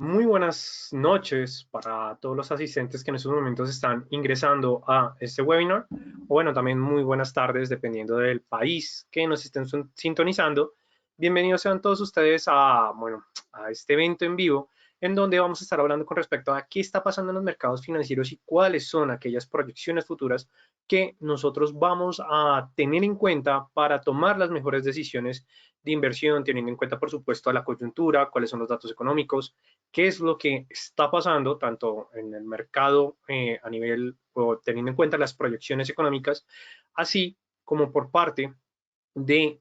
Muy buenas noches para todos los asistentes que en estos momentos están ingresando a este webinar. O bueno, también muy buenas tardes dependiendo del país que nos estén sintonizando. Bienvenidos sean todos ustedes a este evento en vivo en donde vamos a estar hablando con respecto a qué está pasando en los mercados financieros y cuáles son aquellas proyecciones futuras que nosotros vamos a tener en cuenta para tomar las mejores decisiones de inversión, teniendo en cuenta, por supuesto, la coyuntura, cuáles son los datos económicos, qué es lo que está pasando tanto en el mercado a nivel o teniendo en cuenta las proyecciones económicas, así como por parte de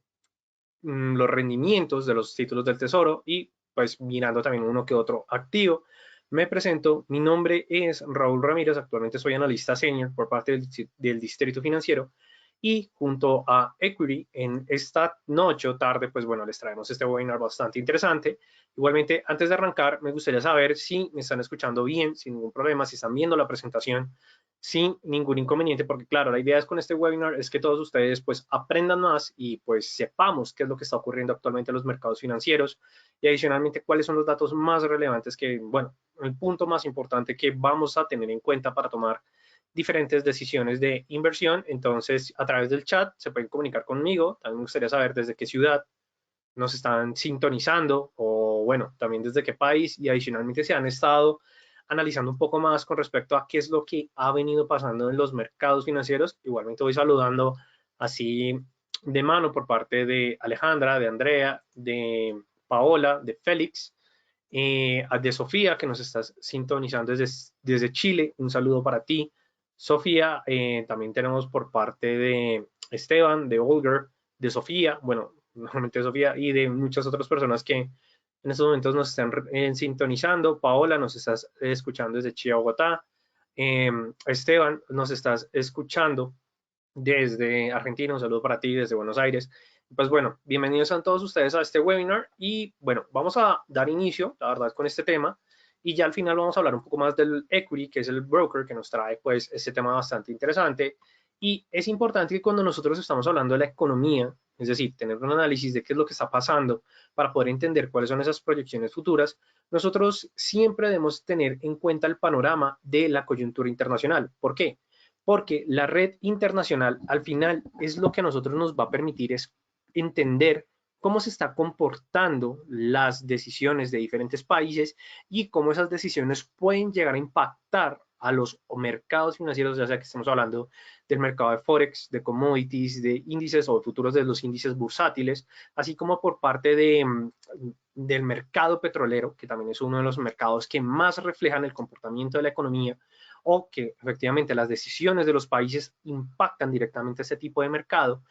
los rendimientos de los títulos del tesoro y pues mirando también uno que otro activo. Me presento, mi nombre es Raúl Ramírez, actualmente soy analista senior por parte del Distrito Financiero y junto a Equity en esta noche o tarde, pues bueno, les traemos este webinar bastante interesante. Igualmente, antes de arrancar, me gustaría saber si me están escuchando bien, sin ningún problema, si están viendo la presentación sin ningún inconveniente, porque claro, la idea es con este webinar es que todos ustedes pues aprendan más y pues sepamos qué es lo que está ocurriendo actualmente en los mercados financieros y adicionalmente cuáles son los datos más relevantes que, bueno, el punto más importante que vamos a tener en cuenta para tomar diferentes decisiones de inversión. Entonces, a través del chat se pueden comunicar conmigo. También me gustaría saber desde qué ciudad nos están sintonizando o bueno, también desde qué país y adicionalmente se han estado analizando un poco más con respecto a qué es lo que ha venido pasando en los mercados financieros. Igualmente voy saludando así de mano por parte de Alejandra, de Andrea, de Paola, de Félix, de Sofía, que nos estás sintonizando desde Chile. Un saludo para ti, Sofía. También tenemos por parte de Esteban, de Olger, de Sofía, bueno, normalmente de Sofía, y de muchas otras personas que en estos momentos nos están sintonizando. Paola, nos estás escuchando desde Chile, Bogotá. Esteban, nos estás escuchando desde Argentina. Un saludo para ti desde Buenos Aires. Pues bueno, bienvenidos a todos ustedes a este webinar y bueno, vamos a dar inicio, la verdad, con este tema y ya al final vamos a hablar un poco más del equity, que es el broker que nos trae pues este tema bastante interesante. Y es importante que cuando nosotros estamos hablando de la economía, es decir, tener un análisis de qué es lo que está pasando para poder entender cuáles son esas proyecciones futuras, nosotros siempre debemos tener en cuenta el panorama de la coyuntura internacional. ¿Por qué? Porque la red internacional al final es lo que a nosotros nos va a permitir es entender cómo se está comportando las decisiones de diferentes países y cómo esas decisiones pueden llegar a impactar a los mercados financieros, ya sea que estemos hablando del mercado de Forex, de commodities, de índices o de futuros de los índices bursátiles, así como por parte del mercado petrolero, que también es uno de los mercados que más reflejan el comportamiento de la economía o que efectivamente las decisiones de los países impactan directamente a este tipo de mercado.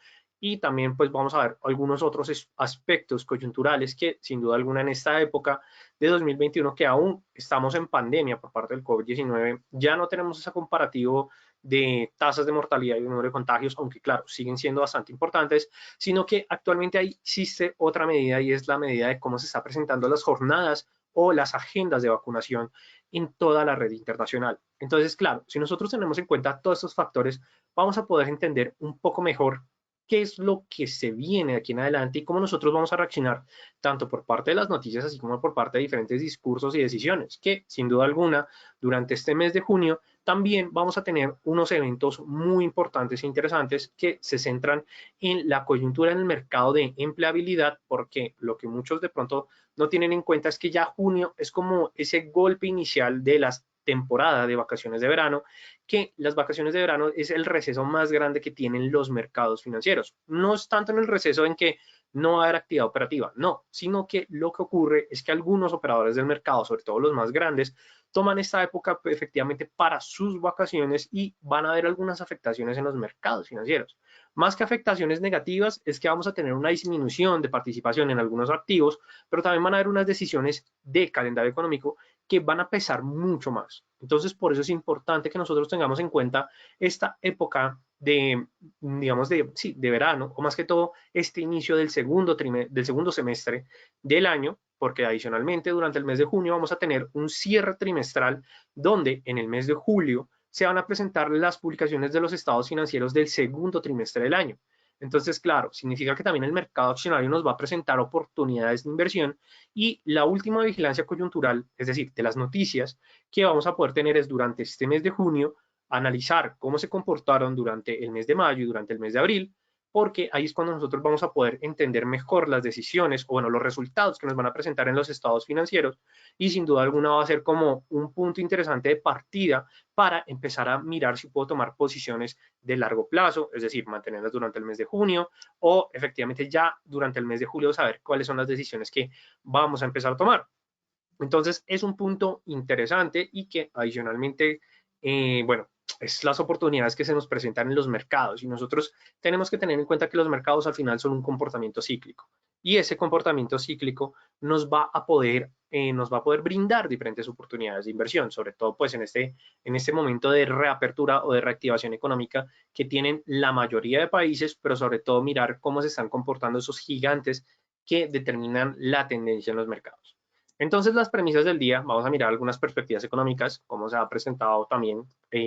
Y también pues vamos a ver algunos otros aspectos coyunturales que sin duda alguna en esta época de 2021 que aún estamos en pandemia por parte del COVID-19, ya no tenemos ese comparativo de tasas de mortalidad y de número de contagios, aunque claro, siguen siendo bastante importantes, sino que actualmente existe otra medida y es la medida de cómo se está presentando las jornadas o las agendas de vacunación en toda la red internacional. Entonces, claro, si nosotros tenemos en cuenta todos estos factores, vamos a poder entender un poco mejor qué es lo que se viene de aquí en adelante y cómo nosotros vamos a reaccionar tanto por parte de las noticias así como por parte de diferentes discursos y decisiones, que sin duda alguna durante este mes de junio también vamos a tener unos eventos muy importantes e interesantes que se centran en la coyuntura en el mercado de empleabilidad, porque lo que muchos de pronto no tienen en cuenta es que ya junio es como ese golpe inicial de las temporada de vacaciones de verano, que las vacaciones de verano es el receso más grande que tienen los mercados financieros. No es tanto en el receso en que no va a haber actividad operativa, no, sino que lo que ocurre es que algunos operadores del mercado, sobre todo los más grandes, toman esta época efectivamente para sus vacaciones y van a haber algunas afectaciones en los mercados financieros. Más que afectaciones negativas, es que vamos a tener una disminución de participación en algunos activos, pero también van a haber unas decisiones de calendario económico que van a pesar mucho más. Entonces, por eso es importante que nosotros tengamos en cuenta esta época de, digamos, sí, de verano, o más que todo este inicio del segundo semestre del año, porque adicionalmente durante el mes de junio vamos a tener un cierre trimestral donde en el mes de julio se van a presentar las publicaciones de los estados financieros del segundo trimestre del año. Entonces, claro, significa que también el mercado accionario nos va a presentar oportunidades de inversión y la última vigilancia coyuntural, es decir, de las noticias que vamos a poder tener es durante este mes de junio, analizar cómo se comportaron durante el mes de mayo y durante el mes de abril, porque ahí es cuando nosotros vamos a poder entender mejor las decisiones o, bueno, los resultados que nos van a presentar en los estados financieros y sin duda alguna va a ser como un punto interesante de partida para empezar a mirar si puedo tomar posiciones de largo plazo, es decir, mantenerlas durante el mes de junio o efectivamente ya durante el mes de julio saber cuáles son las decisiones que vamos a empezar a tomar. Entonces es un punto interesante y que adicionalmente, bueno, es las oportunidades que se nos presentan en los mercados y nosotros tenemos que tener en cuenta que los mercados al final son un comportamiento cíclico y ese comportamiento cíclico nos va a poder brindar diferentes oportunidades de inversión, sobre todo pues en este momento de reapertura o de reactivación económica que tienen la mayoría de países, pero sobre todo mirar cómo se están comportando esos gigantes que determinan la tendencia en los mercados. Entonces, las premisas del día, vamos a mirar algunas perspectivas económicas, cómo se ha presentado también,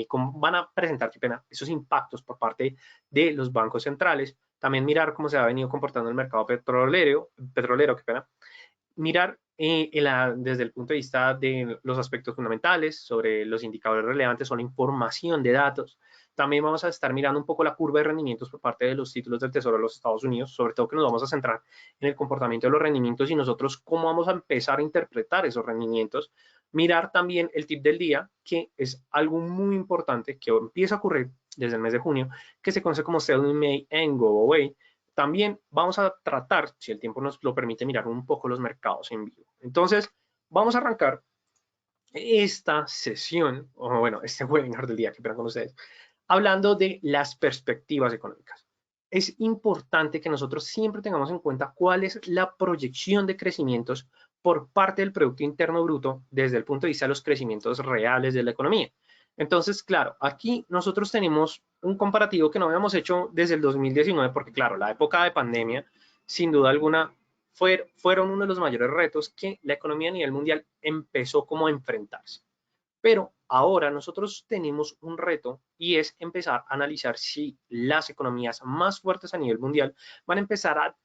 cómo van a presentar, qué pena, esos impactos por parte de los bancos centrales, también mirar cómo se ha venido comportando el mercado petrolero, qué pena, mirar desde el punto de vista de los aspectos fundamentales, sobre los indicadores relevantes o la información de datos. También vamos a estar mirando un poco la curva de rendimientos por parte de los títulos del Tesoro de los Estados Unidos, sobre todo que nos vamos a centrar en el comportamiento de los rendimientos y nosotros cómo vamos a empezar a interpretar esos rendimientos. Mirar también el tip del día, que es algo muy importante que empieza a ocurrir desde el mes de junio, que se conoce como Sell in May and Go Away. También vamos a tratar, si el tiempo nos lo permite, mirar un poco los mercados en vivo. Entonces, vamos a arrancar esta sesión, o bueno, este webinar del día que espero con ustedes, hablando de las perspectivas económicas. Es importante que nosotros siempre tengamos en cuenta cuál es la proyección de crecimientos por parte del Producto Interno Bruto desde el punto de vista de los crecimientos reales de la economía. Entonces, claro, aquí nosotros tenemos un comparativo que no habíamos hecho desde el 2019, porque claro, la época de pandemia, sin duda alguna, fueron uno de los mayores retos que la economía a nivel mundial empezó como a enfrentarse. Pero ahora nosotros tenemos un reto y es empezar a analizar si las economías más fuertes a nivel mundial van a empezar a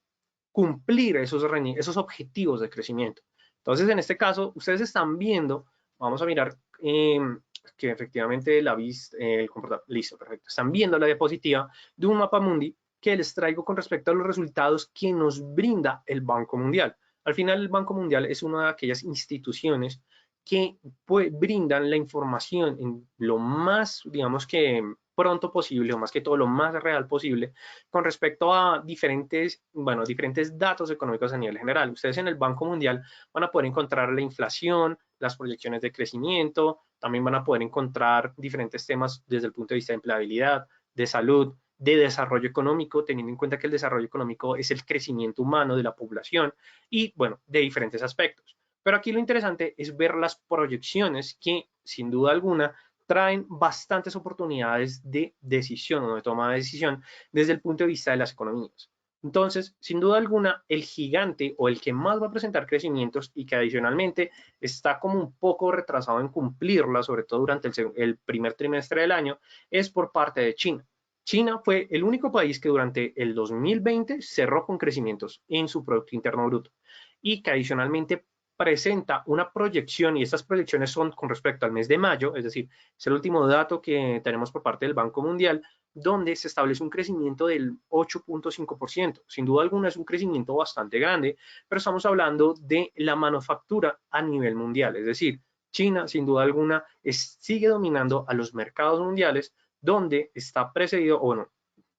cumplir esos objetivos de crecimiento. Entonces, en este caso, ustedes están viendo, vamos a mirar que efectivamente listo, perfecto. Están viendo la diapositiva de un mapa mundi que les traigo con respecto a los resultados que nos brinda el Banco Mundial. Al final, el Banco Mundial es una de aquellas instituciones que brindan la información en lo más, digamos que pronto posible, o más que todo lo más real posible, con respecto a diferentes datos económicos a nivel general. Ustedes en el Banco Mundial van a poder encontrar la inflación, las proyecciones de crecimiento, también van a poder encontrar diferentes temas desde el punto de vista de empleabilidad, de salud, de desarrollo económico, teniendo en cuenta que el desarrollo económico es el crecimiento humano de la población y, bueno, de diferentes aspectos. Pero aquí lo interesante es ver las proyecciones que, sin duda alguna, traen bastantes oportunidades de decisión o de toma de decisión desde el punto de vista de las economías. Entonces, sin duda alguna, el gigante o el que más va a presentar crecimientos y que adicionalmente está como un poco retrasado en cumplirla, sobre todo durante el primer trimestre del año, es por parte de China. China fue el único país que durante el 2020 cerró con crecimientos en su Producto Interno Bruto y que adicionalmente presenta una proyección, y estas proyecciones son con respecto al mes de mayo, es decir, es el último dato que tenemos por parte del Banco Mundial, donde se establece un crecimiento del 8.5%. Sin duda alguna es un crecimiento bastante grande, pero estamos hablando de la manufactura a nivel mundial, es decir, China sin duda alguna sigue dominando a los mercados mundiales, donde está precedido, o bueno,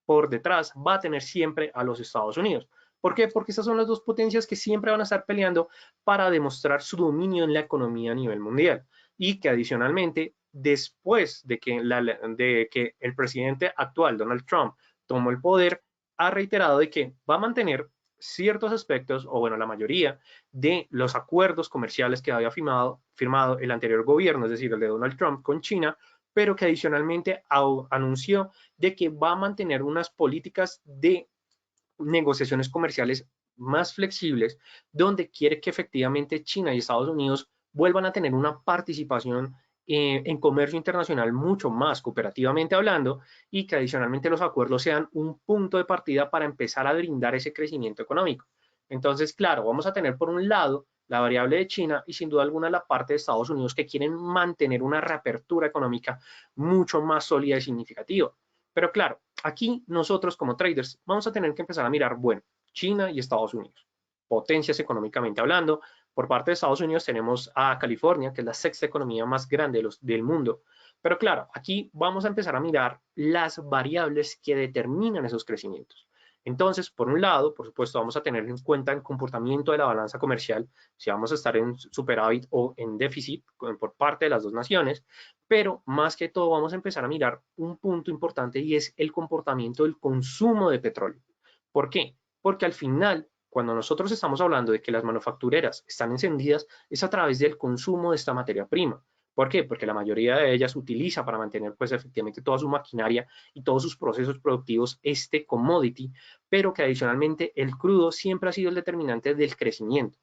por detrás va a tener siempre a los Estados Unidos. ¿Por qué? Porque estas son las dos potencias que siempre van a estar peleando para demostrar su dominio en la economía a nivel mundial y que adicionalmente, después de que el presidente actual, Donald Trump, tomó el poder, ha reiterado de que va a mantener ciertos aspectos, o bueno, la mayoría de los acuerdos comerciales que había firmado el anterior gobierno, es decir, el de Donald Trump con China, pero que adicionalmente anunció de que va a mantener unas políticas de negociaciones comerciales más flexibles, donde quiere que efectivamente China y Estados Unidos vuelvan a tener una participación en comercio internacional mucho más cooperativamente hablando y que adicionalmente los acuerdos sean un punto de partida para empezar a brindar ese crecimiento económico. Entonces, claro, vamos a tener por un lado la variable de China y sin duda alguna la parte de Estados Unidos que quieren mantener una reapertura económica mucho más sólida y significativa. Pero claro, aquí nosotros como traders vamos a tener que empezar a mirar, bueno, China y Estados Unidos, potencias económicamente hablando. Por parte de Estados Unidos tenemos a California, que es la sexta economía más grande del mundo. Pero claro, aquí vamos a empezar a mirar las variables que determinan esos crecimientos. Entonces, por un lado, por supuesto, vamos a tener en cuenta el comportamiento de la balanza comercial, si vamos a estar en superávit o en déficit por parte de las dos naciones, pero más que todo vamos a empezar a mirar un punto importante y es el comportamiento del consumo de petróleo. ¿Por qué? Porque al final, cuando nosotros estamos hablando de que las manufactureras están encendidas, es a través del consumo de esta materia prima. ¿Por qué? Porque la mayoría de ellas utiliza para mantener pues efectivamente toda su maquinaria y todos sus procesos productivos este commodity, pero que adicionalmente el crudo siempre ha sido el determinante del crecimiento.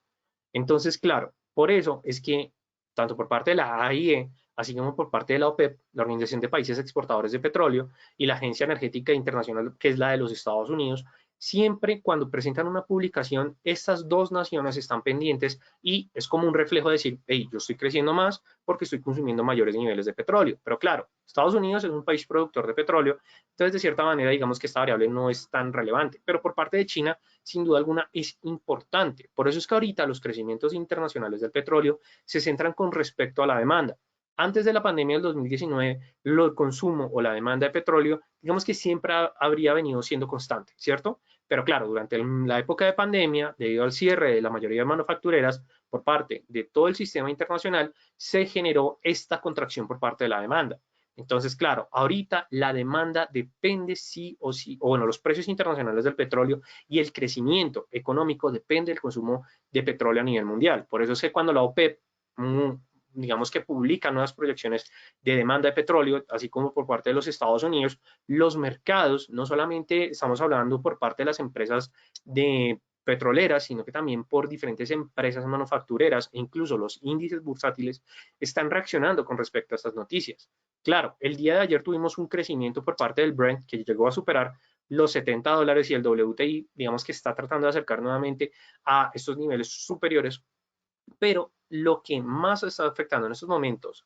Entonces, claro, por eso es que tanto por parte de la AIE, así como por parte de la OPEP, la Organización de Países Exportadores de Petróleo, y la Agencia Energética Internacional, que es la de los Estados Unidos, siempre cuando presentan una publicación, estas dos naciones están pendientes y es como un reflejo de decir, hey, yo estoy creciendo más porque estoy consumiendo mayores niveles de petróleo. Pero claro, Estados Unidos es un país productor de petróleo, entonces de cierta manera digamos que esta variable no es tan relevante. Pero por parte de China, sin duda alguna, es importante. Por eso es que ahorita los crecimientos internacionales del petróleo se centran con respecto a la demanda. Antes de la pandemia del 2019, el consumo o la demanda de petróleo, digamos que siempre habría venido siendo constante, ¿cierto? Pero claro, durante la época de pandemia, debido al cierre de la mayoría de manufactureras por parte de todo el sistema internacional, se generó esta contracción por parte de la demanda. Entonces, claro, ahorita la demanda depende sí o sí, o bueno, los precios internacionales del petróleo y el crecimiento económico depende del consumo de petróleo a nivel mundial. Por eso es que cuando la OPEP digamos que publica nuevas proyecciones de demanda de petróleo, así como por parte de los Estados Unidos, los mercados, no solamente estamos hablando por parte de las empresas de petroleras, sino que también por diferentes empresas manufactureras e incluso los índices bursátiles están reaccionando con respecto a estas noticias. Claro, el día de ayer tuvimos un crecimiento por parte del Brent que llegó a superar los $70 y el WTI, digamos que está tratando de acercar nuevamente a estos niveles superiores, pero lo que más está afectando en estos momentos,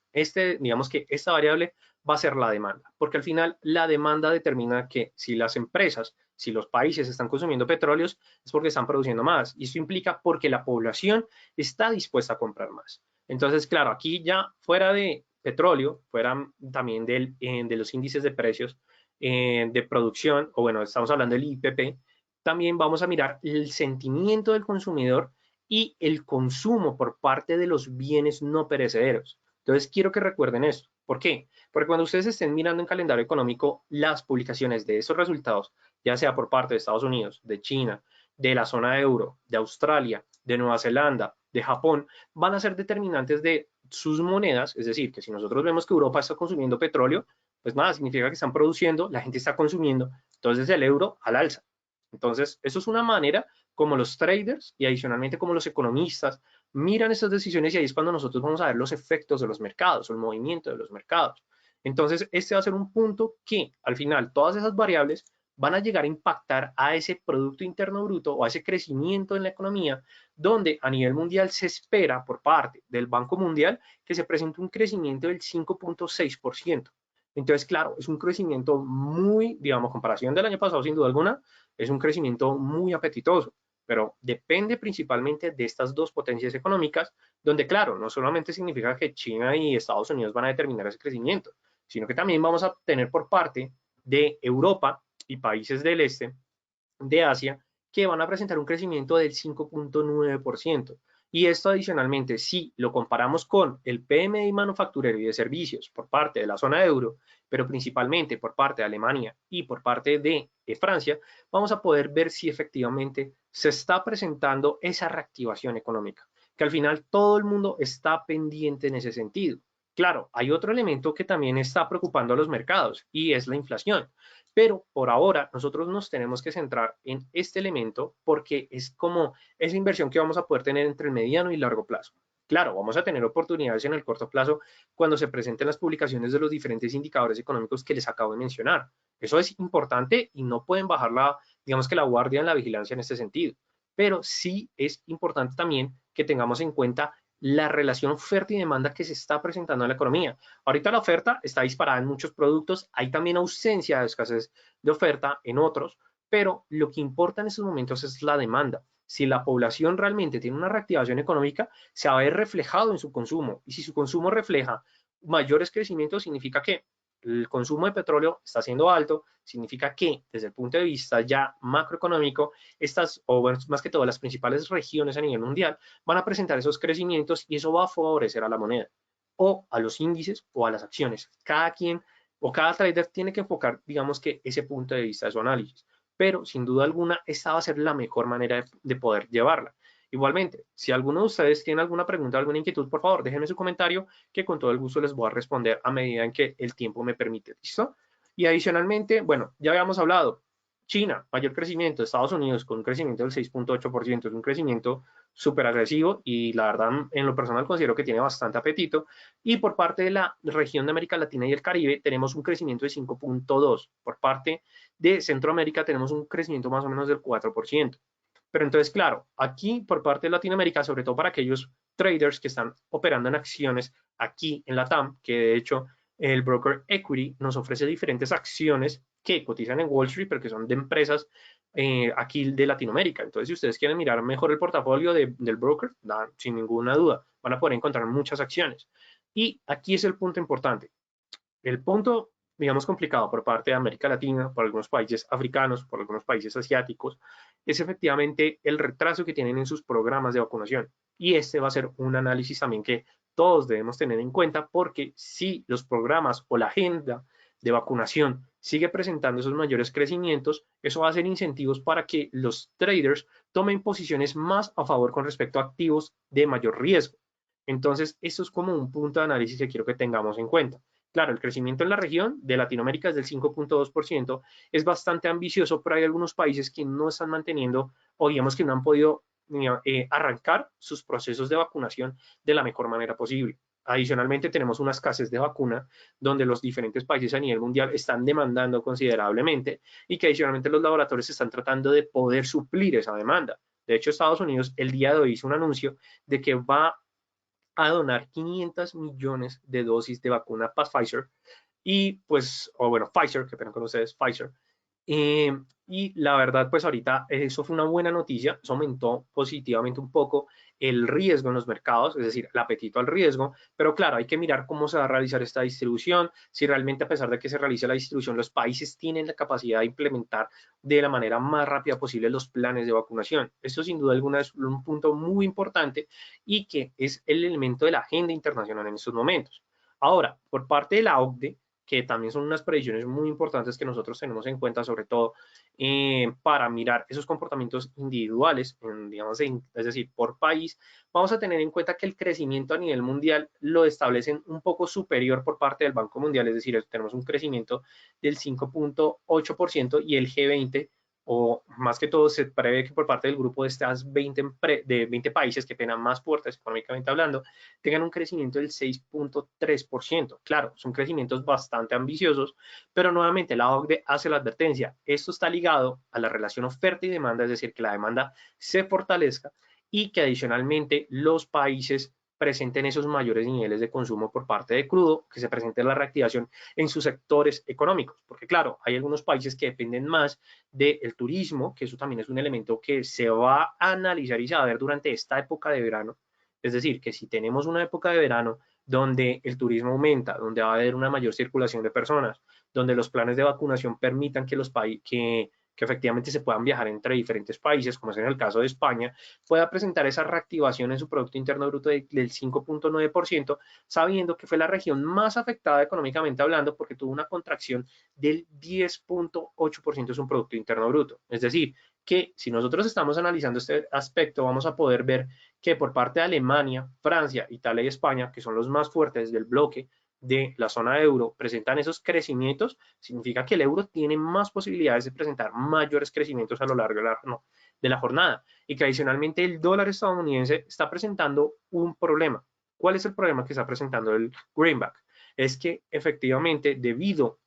digamos que esta variable va a ser la demanda, porque al final la demanda determina que si las empresas, si los países están consumiendo petróleos, es porque están produciendo más, y esto implica porque la población está dispuesta a comprar más. Entonces, claro, aquí ya fuera de petróleo, fuera también de los índices de precios de producción, o bueno, estamos hablando del IPP, también vamos a mirar el sentimiento del consumidor y el consumo por parte de los bienes no perecederos. Entonces, quiero que recuerden esto. ¿Por qué? Porque cuando ustedes estén mirando en calendario económico las publicaciones de esos resultados, ya sea por parte de Estados Unidos, de China, de la zona euro, de Australia, de Nueva Zelanda, de Japón, van a ser determinantes de sus monedas, es decir, que si nosotros vemos que Europa está consumiendo petróleo, pues nada, significa que están produciendo, la gente está consumiendo, entonces el euro al alza. Entonces, eso es una manera como los traders y adicionalmente como los economistas miran estas decisiones y ahí es cuando nosotros vamos a ver los efectos de los mercados o el movimiento de los mercados. Entonces, este va a ser un punto que al final todas esas variables van a llegar a impactar a ese Producto Interno Bruto o a ese crecimiento en la economía, donde a nivel mundial se espera por parte del Banco Mundial que se presente un crecimiento del 5.6%. Entonces, claro, es un crecimiento muy, digamos, comparación del año pasado, sin duda alguna, es un crecimiento muy apetitoso, pero depende principalmente de estas dos potencias económicas, donde claro, no solamente significa que China y Estados Unidos van a determinar ese crecimiento, sino que también vamos a tener por parte de Europa y países del este de Asia que van a presentar un crecimiento del 5.9%. Y esto adicionalmente, si lo comparamos con el PMI manufacturero y de servicios por parte de la zona euro, pero principalmente por parte de Alemania y por parte de Francia, vamos a poder ver si efectivamente se está presentando esa reactivación económica, que al final todo el mundo está pendiente en ese sentido. Claro, hay otro elemento que también está preocupando a los mercados y es la inflación. Pero por ahora nosotros nos tenemos que centrar en este elemento porque es como esa inversión que vamos a poder tener entre el mediano y largo plazo. Claro, vamos a tener oportunidades en el corto plazo cuando se presenten las publicaciones de los diferentes indicadores económicos que les acabo de mencionar. Eso es importante y no pueden bajar digamos que la guardia en la vigilancia en este sentido. Pero sí es importante también que tengamos en cuenta la relación oferta y demanda que se está presentando en la economía. Ahorita la oferta está disparada en muchos productos, hay también ausencia de escasez de oferta en otros, pero lo que importa en estos momentos es la demanda. Si la población realmente tiene una reactivación económica, se va a ver reflejado en su consumo. Y si su consumo refleja mayores crecimientos, significa que el consumo de petróleo está siendo alto, significa que desde el punto de vista ya macroeconómico, o bueno, más que todo, las principales regiones a nivel mundial van a presentar esos crecimientos y eso va a favorecer a la moneda o a los índices o a las acciones. Cada quien o cada trader tiene que enfocar, digamos que ese punto de vista de su análisis, pero sin duda alguna esta va a ser la mejor manera de poder llevarla. Igualmente, si alguno de ustedes tiene alguna pregunta, alguna inquietud, por favor, déjenme su comentario que con todo el gusto les voy a responder a medida en que el tiempo me permite. ¿Listo? Y adicionalmente, bueno, ya habíamos hablado, China, mayor crecimiento, Estados Unidos con un crecimiento del 6.8%, es un crecimiento súper agresivo y la verdad en lo personal considero que tiene bastante apetito. Y por parte de la región de América Latina y el Caribe tenemos un crecimiento de 5.2%. Por parte de Centroamérica tenemos un crecimiento más o menos del 4%. Pero entonces, claro, aquí por parte de Latinoamérica, sobre todo para aquellos traders que están operando en acciones aquí en la TAM, que de hecho el broker Equity nos ofrece diferentes acciones que cotizan en Wall Street, pero que son de empresas aquí de Latinoamérica. Entonces, si ustedes quieren mirar mejor el portafolio del broker, sin ninguna duda, van a poder encontrar muchas acciones. Y aquí es el punto importante. El punto, digamos, complicado por parte de América Latina, por algunos países africanos, por algunos países asiáticos, es efectivamente el retraso que tienen en sus programas de vacunación. Y este va a ser un análisis también que todos debemos tener en cuenta porque si los programas o la agenda de vacunación sigue presentando esos mayores crecimientos, eso va a ser incentivos para que los traders tomen posiciones más a favor con respecto a activos de mayor riesgo. Entonces, esto es como un punto de análisis que quiero que tengamos en cuenta. Claro, el crecimiento en la región de Latinoamérica es del 5.2%, es bastante ambicioso, pero hay algunos países que no están manteniendo o digamos que no han podido arrancar sus procesos de vacunación de la mejor manera posible. Adicionalmente, tenemos una escasez de vacuna donde los diferentes países a nivel mundial están demandando considerablemente y que adicionalmente los laboratorios están tratando de poder suplir esa demanda. De hecho, Estados Unidos el día de hoy hizo un anuncio de que va a donar 500 millones de dosis de vacuna para Pfizer y pues, o bueno, Pfizer, que pena con ustedes, Pfizer. Y la verdad, pues ahorita eso fue una buena noticia, eso aumentó positivamente un poco el riesgo en los mercados, es decir, el apetito al riesgo, pero claro, hay que mirar cómo se va a realizar esta distribución, si realmente a pesar de que se realice la distribución, los países tienen la capacidad de implementar de la manera más rápida posible los planes de vacunación. Esto sin duda alguna es un punto muy importante y que es el elemento de la agenda internacional en estos momentos. Ahora, por parte de la OCDE, que también son unas predicciones muy importantes que nosotros tenemos en cuenta, sobre todo para mirar esos comportamientos individuales, digamos, es decir, por país, vamos a tener en cuenta que el crecimiento a nivel mundial lo establecen un poco superior por parte del Banco Mundial, es decir, tenemos un crecimiento del 5.8% y el G20 o más que todo se prevé que por parte del grupo de estas 20 países que tengan más fuertes económicamente hablando, tengan un crecimiento del 6.3%. Claro, son crecimientos bastante ambiciosos, pero nuevamente la OCDE hace la advertencia, esto está ligado a la relación oferta y demanda, es decir, que la demanda se fortalezca y que adicionalmente los países presenten esos mayores niveles de consumo por parte de crudo, que se presente la reactivación en sus sectores económicos, porque claro, hay algunos países que dependen más del turismo, que eso también es un elemento que se va a analizar y se va a ver durante esta época de verano, es decir, que si tenemos una época de verano donde el turismo aumenta, donde va a haber una mayor circulación de personas, donde los planes de vacunación permitan que que efectivamente se puedan viajar entre diferentes países, como es en el caso de España, pueda presentar esa reactivación en su Producto Interno Bruto del 5.9%, sabiendo que fue la región más afectada económicamente hablando porque tuvo una contracción del 10.8% de su Producto Interno Bruto. Es decir, que si nosotros estamos analizando este aspecto, vamos a poder ver que por parte de Alemania, Francia, Italia y España, que son los más fuertes del bloque de la zona de euro, presentan esos crecimientos, significa que el euro tiene más posibilidades de presentar mayores crecimientos a lo largo de la jornada y que adicionalmente el dólar estadounidense está presentando un problema. ¿Cuál es el problema que está presentando el greenback? Es que efectivamente debido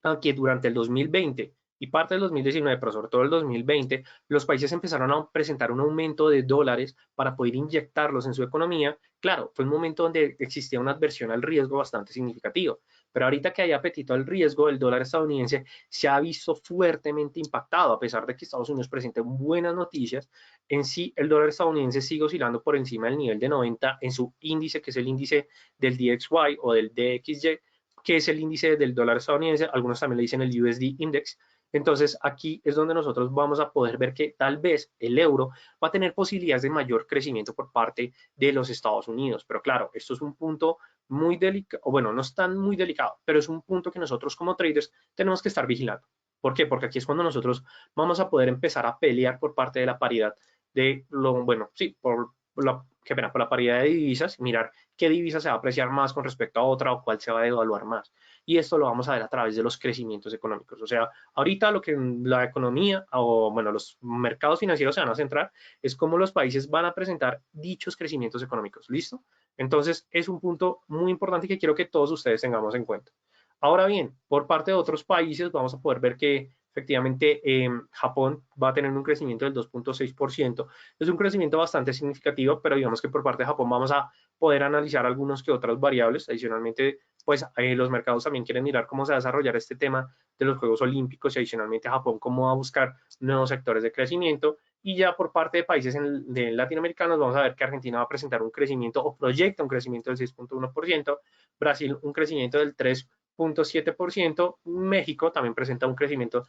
a que durante el 2020 y parte del 2019, pero sobre todo el 2020, los países empezaron a presentar un aumento de dólares para poder inyectarlos en su economía. Claro, fue un momento donde existía una adversión al riesgo bastante significativa, pero ahorita que hay apetito al riesgo, el dólar estadounidense se ha visto fuertemente impactado, a pesar de que Estados Unidos presenta buenas noticias. En sí, el dólar estadounidense sigue oscilando por encima del nivel de 90 en su índice, que es el índice del DXY o del DXY, que es el índice del dólar estadounidense, algunos también le dicen el USD Index. Entonces aquí es donde nosotros vamos a poder ver que tal vez el euro va a tener posibilidades de mayor crecimiento por parte de los Estados Unidos. Pero claro, esto es un punto muy delicado, o bueno, no es tan muy delicado, pero es un punto que nosotros como traders tenemos que estar vigilando. ¿Por qué? Porque aquí es cuando nosotros vamos a poder empezar a pelear por parte de la paridad de lo, bueno, sí, por la paridad de divisas, mirar qué divisa se va a apreciar más con respecto a otra o cuál se va a devaluar más. Y esto lo vamos a ver a través de los crecimientos económicos. O sea, ahorita lo que la economía o, bueno, los mercados financieros se van a centrar es cómo los países van a presentar dichos crecimientos económicos. ¿Listo? Entonces, es un punto muy importante que quiero que todos ustedes tengamos en cuenta. Ahora bien, por parte de otros países vamos a poder ver que efectivamente Japón va a tener un crecimiento del 2.6%. Es un crecimiento bastante significativo, pero digamos que por parte de Japón vamos a poder analizar algunos que otras variables. Adicionalmente, pues los mercados también quieren mirar cómo se va a desarrollar este tema de los Juegos Olímpicos y adicionalmente Japón cómo va a buscar nuevos sectores de crecimiento. Y ya por parte de países de latinoamericanos vamos a ver que Argentina va a presentar un crecimiento o proyecta un crecimiento del 6.1%, Brasil un crecimiento del 3.7%, México también presenta un crecimiento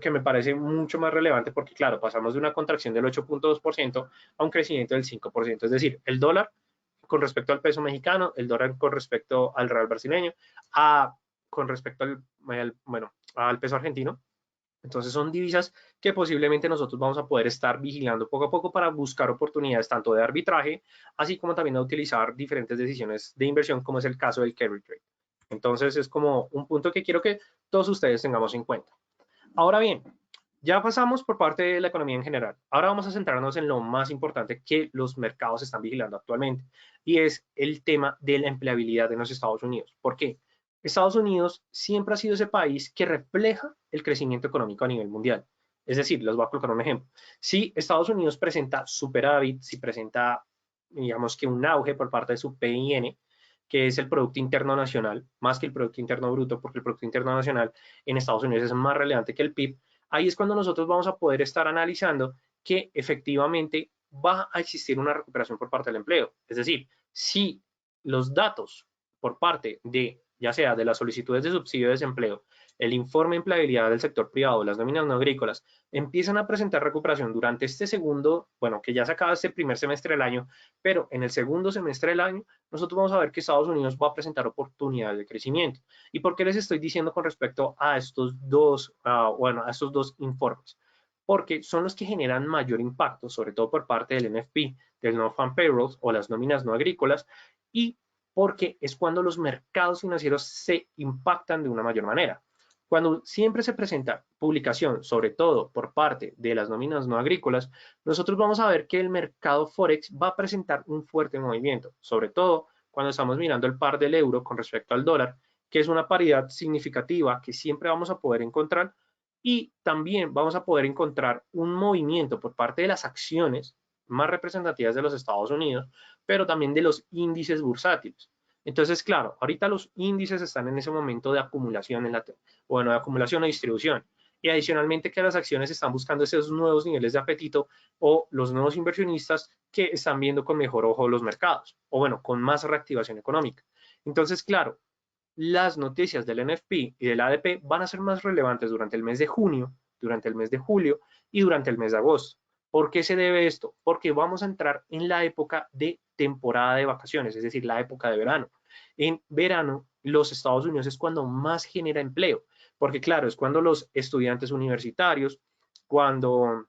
que me parece mucho más relevante porque, claro, pasamos de una contracción del 8.2% a un crecimiento del 5%. Es decir, el dólar con respecto al peso mexicano, el dólar con respecto al real brasileño, con respecto bueno, al peso argentino. Entonces son divisas que posiblemente nosotros vamos a poder estar vigilando poco a poco para buscar oportunidades tanto de arbitraje, así como también a utilizar diferentes decisiones de inversión, como es el caso del carry trade. Entonces es como un punto que quiero que todos ustedes tengamos en cuenta. Ahora bien, ya pasamos por parte de la economía en general. Ahora vamos a centrarnos en lo más importante que los mercados están vigilando actualmente, y es el tema de la empleabilidad en los Estados Unidos. ¿Por qué? Estados Unidos siempre ha sido ese país que refleja el crecimiento económico a nivel mundial. Es decir, les voy a colocar un ejemplo. Si Estados Unidos presenta superávit, si presenta, digamos que un auge por parte de su PIN, que es el Producto Interno Nacional, más que el Producto Interno Bruto, porque el Producto Interno Nacional en Estados Unidos es más relevante que el PIB, ahí es cuando nosotros vamos a poder estar analizando que efectivamente va a existir una recuperación por parte del empleo. Es decir, si los datos por parte de, ya sea de las solicitudes de subsidio de desempleo, el informe de empleabilidad del sector privado, las nóminas no agrícolas, empiezan a presentar recuperación durante este segundo, bueno, que ya se acaba este primer semestre del año, pero en el segundo semestre del año, nosotros vamos a ver que Estados Unidos va a presentar oportunidades de crecimiento. ¿Y por qué les estoy diciendo con respecto a estos dos, bueno, a estos dos informes? Porque son los que generan mayor impacto, sobre todo por parte del NFP, del Non-Farm Payrolls o las nóminas no agrícolas, y porque es cuando los mercados financieros se impactan de una mayor manera. Cuando siempre se presenta publicación, sobre todo por parte de las nóminas no agrícolas, nosotros vamos a ver que el mercado Forex va a presentar un fuerte movimiento, sobre todo cuando estamos mirando el par del euro con respecto al dólar, que es una paridad significativa que siempre vamos a poder encontrar, y también vamos a poder encontrar un movimiento por parte de las acciones más representativas de los Estados Unidos, pero también de los índices bursátiles. Entonces, claro, ahorita los índices están en ese momento de acumulación, bueno, de acumulación o distribución. Y adicionalmente que las acciones están buscando esos nuevos niveles de apetito o los nuevos inversionistas que están viendo con mejor ojo los mercados, o bueno, con más reactivación económica. Entonces, claro, las noticias del NFP y del ADP van a ser más relevantes durante el mes de junio, durante el mes de julio y durante el mes de agosto. ¿Por qué se debe esto? Porque vamos a entrar en la época de temporada de vacaciones, es decir, la época de verano. En verano, los Estados Unidos es cuando más genera empleo, porque claro, es cuando los estudiantes universitarios, cuando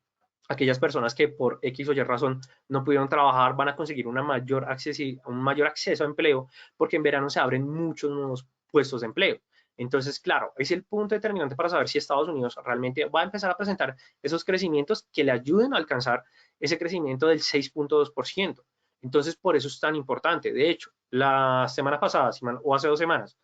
aquellas personas que por X o Y razón no pudieron trabajar van a conseguir un mayor acceso a empleo, porque en verano se abren muchos nuevos puestos de empleo. Entonces, claro, es el punto determinante para saber si Estados Unidos realmente va a empezar a presentar esos crecimientos que le ayuden a alcanzar ese crecimiento del 6.2%. Entonces, por eso es tan importante. De hecho, la semana pasada, o hace 2 semanas,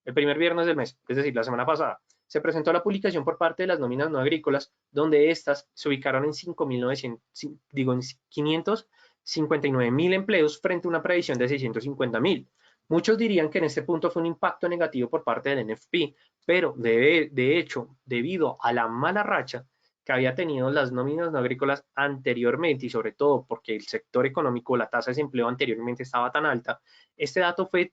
el primer viernes del mes, es decir, la semana pasada, se presentó la publicación por parte de las nóminas no agrícolas, donde estas se ubicaron en 559.000 empleos frente a una previsión de 650.000. Muchos dirían que en este punto fue un impacto negativo por parte del NFP, pero de hecho, debido a la mala racha que había tenido las nóminas no agrícolas anteriormente y sobre todo porque el sector económico, la tasa de desempleo anteriormente estaba tan alta, este dato fue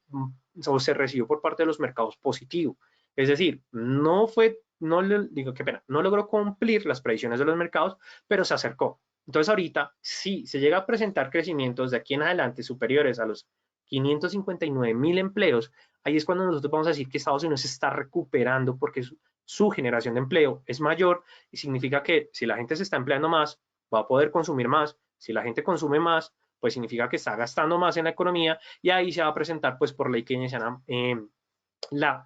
o se recibió por parte de los mercados positivo. Es decir, qué pena, no logró cumplir las previsiones de los mercados, pero se acercó. Entonces ahorita, si se llega a presentar crecimientos de aquí en adelante superiores a los 559.000 empleos, ahí es cuando nosotros vamos a decir que Estados Unidos se está recuperando porque su generación de empleo es mayor y significa que si la gente se está empleando más, va a poder consumir más. Si la gente consume más, pues significa que está gastando más en la economía y ahí se va a presentar pues por ley keynesiana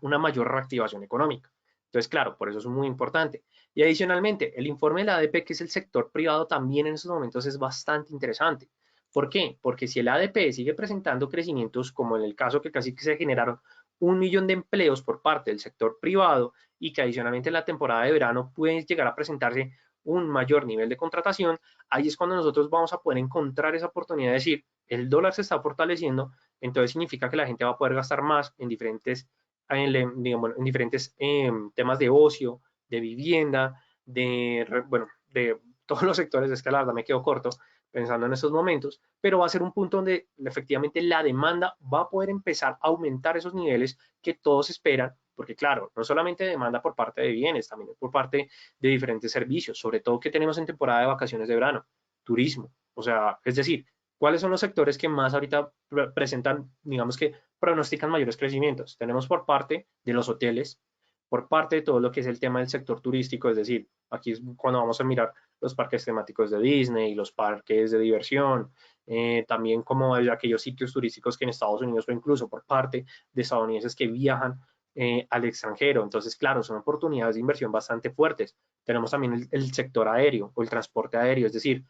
una mayor reactivación económica. Entonces, claro, por eso es muy importante. Y adicionalmente, el informe de la ADP, que es el sector privado, también en estos momentos es bastante interesante. ¿Por qué? Porque si el ADP sigue presentando crecimientos, como en el caso que casi que se generaron 1 millón de empleos por parte del sector privado y que adicionalmente en la temporada de verano puede llegar a presentarse un mayor nivel de contratación, ahí es cuando nosotros vamos a poder encontrar esa oportunidad de decir, el dólar se está fortaleciendo, entonces significa que la gente va a poder gastar más en diferentes en diferentes temas de ocio, de vivienda, de todos los sectores. Es que la verdad me quedo corto pensando en estos momentos, pero va a ser un punto donde efectivamente la demanda va a poder empezar a aumentar esos niveles que todos esperan, porque claro, no solamente demanda por parte de bienes, también por parte de diferentes servicios, sobre todo que tenemos en temporada de vacaciones de verano, turismo, o sea, es decir, ¿cuáles son los sectores que más ahorita presentan, digamos que pronostican mayores crecimientos? Tenemos por parte de los hoteles, por parte de todo lo que es el tema del sector turístico, es decir, aquí es cuando vamos a mirar los parques temáticos de Disney, los parques de diversión, también como aquellos sitios turísticos que en Estados Unidos o incluso por parte de estadounidenses que viajan al extranjero. Entonces, claro, son oportunidades de inversión bastante fuertes. Tenemos también el sector aéreo o el transporte aéreo, es decir,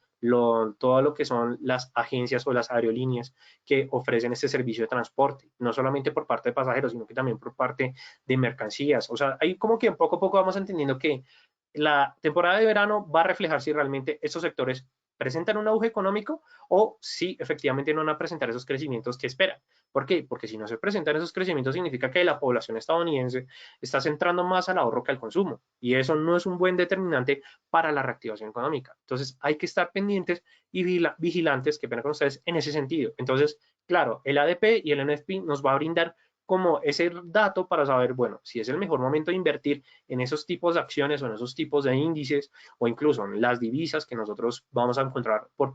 todo lo que son las agencias o las aerolíneas que ofrecen este servicio de transporte, no solamente por parte de pasajeros, sino que también por parte de mercancías. O sea, ahí como que poco a poco vamos entendiendo que la temporada de verano va a reflejar si realmente estos sectores presentan un auge económico o si efectivamente no van a presentar esos crecimientos que esperan. ¿Por qué? Porque si no se presentan esos crecimientos significa que la población estadounidense está centrando más al ahorro que al consumo y eso no es un buen determinante para la reactivación económica. Entonces hay que estar pendientes y vigilantes, que pena con ustedes, en ese sentido. Entonces, claro, el ADP y el NFP nos va a brindar como ese dato para saber, bueno, si es el mejor momento de invertir en esos tipos de acciones o en esos tipos de índices o incluso en las divisas que nosotros vamos a encontrar por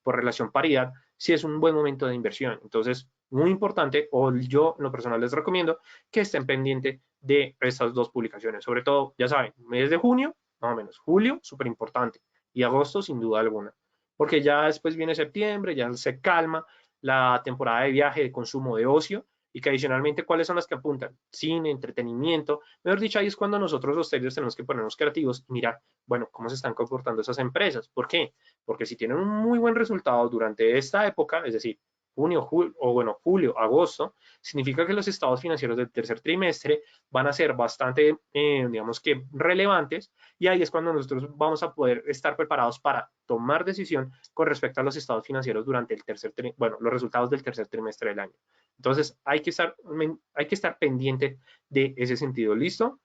relación paridad, si es un buen momento de inversión. Entonces, muy importante, o yo en lo personal les recomiendo que estén pendientes de estas dos publicaciones, sobre todo, ya saben, mes de junio, más o menos, julio, súper importante, y agosto sin duda alguna, porque ya después viene septiembre, ya se calma la temporada de viaje, de consumo, de ocio, y que adicionalmente, ¿cuáles son las que apuntan? Cine, entretenimiento. Mejor dicho, ahí es cuando nosotros los traders tenemos que ponernos creativos y mirar, bueno, cómo se están comportando esas empresas. ¿Por qué? Porque si tienen un muy buen resultado durante esta época, es decir, julio, agosto, significa que los estados financieros del tercer trimestre van a ser bastante, digamos que relevantes, y ahí es cuando nosotros vamos a poder estar preparados para tomar decisión con respecto a los estados financieros durante los resultados del tercer trimestre del año. Entonces, hay que estar pendiente de ese sentido. ¿Listo?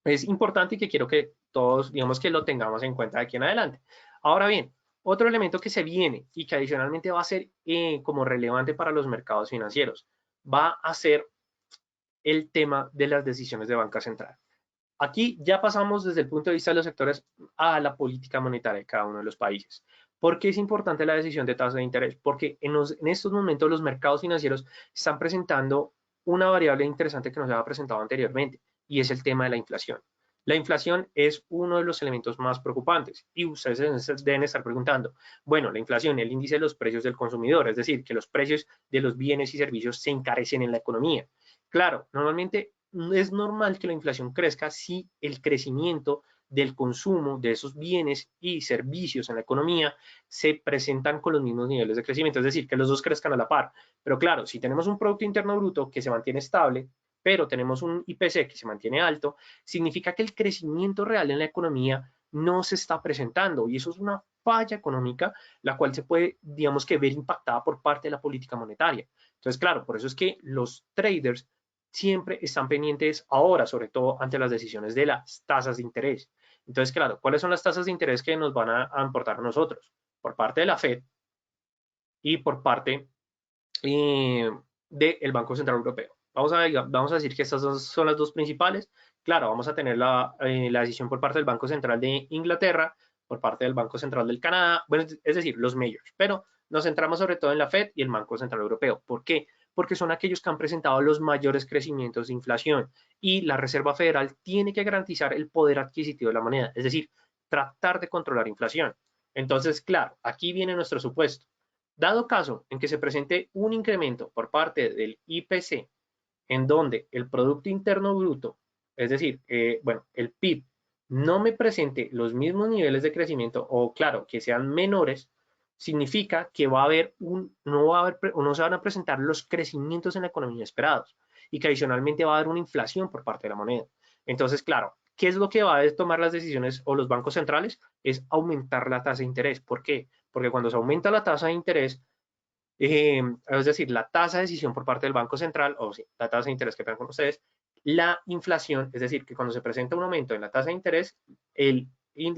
Es importante y que quiero que todos, digamos que lo tengamos en cuenta de aquí en adelante. Ahora bien, otro elemento que se viene y que adicionalmente va a ser como relevante para los mercados financieros, va a ser el tema de las decisiones de banca central. Aquí ya pasamos desde el punto de vista de los sectores a la política monetaria de cada uno de los países. ¿Por qué es importante la decisión de tasa de interés? Porque en estos momentos los mercados financieros están presentando una variable interesante que nos había presentado anteriormente, y es el tema de la inflación. La inflación es uno de los elementos más preocupantes y ustedes deben estar preguntando, bueno, la inflación, el índice de los precios del consumidor, es decir, que los precios de los bienes y servicios se encarecen en la economía. Claro, normalmente es normal que la inflación crezca si el crecimiento del consumo de esos bienes y servicios en la economía se presentan con los mismos niveles de crecimiento, es decir, que los dos crezcan a la par. Pero claro, si tenemos un Producto Interno Bruto que se mantiene estable, pero tenemos un IPC que se mantiene alto, significa que el crecimiento real en la economía no se está presentando y eso es una falla económica la cual se puede, digamos que, ver impactada por parte de la política monetaria. Entonces, claro, por eso es que los traders siempre están pendientes ahora, sobre todo ante las decisiones de las tasas de interés. Entonces, claro, ¿cuáles son las tasas de interés que nos van a importar a nosotros? Por parte de la Fed y por parte del Banco Central Europeo. Vamos a decir que estas dos son las dos principales. Claro, vamos a tener la decisión por parte del Banco Central de Inglaterra, por parte del Banco Central del Canadá, bueno, es decir, los mayors, pero nos centramos sobre todo en la Fed y el Banco Central Europeo. ¿Por qué? Porque son aquellos que han presentado los mayores crecimientos de inflación y la Reserva Federal tiene que garantizar el poder adquisitivo de la moneda, es decir, tratar de controlar inflación. Entonces, claro, aquí viene nuestro supuesto. Dado caso en que se presente un incremento por parte del IPC, en donde el Producto Interno Bruto, es decir, bueno, el PIB, no me presente los mismos niveles de crecimiento o, claro, que sean menores, significa que va a haber no va a haber, o no se van a presentar los crecimientos en la economía esperados y que adicionalmente va a haber una inflación por parte de la moneda. Entonces, claro, ¿qué es lo que va a tomar las decisiones o los bancos centrales? Es aumentar la tasa de interés. ¿Por qué? Porque cuando se aumenta la tasa de interés, es decir, la tasa de decisión por parte del Banco Central, o sí, la tasa de interés que tengan con ustedes, la inflación, es decir, que cuando se presenta un aumento en la tasa de interés,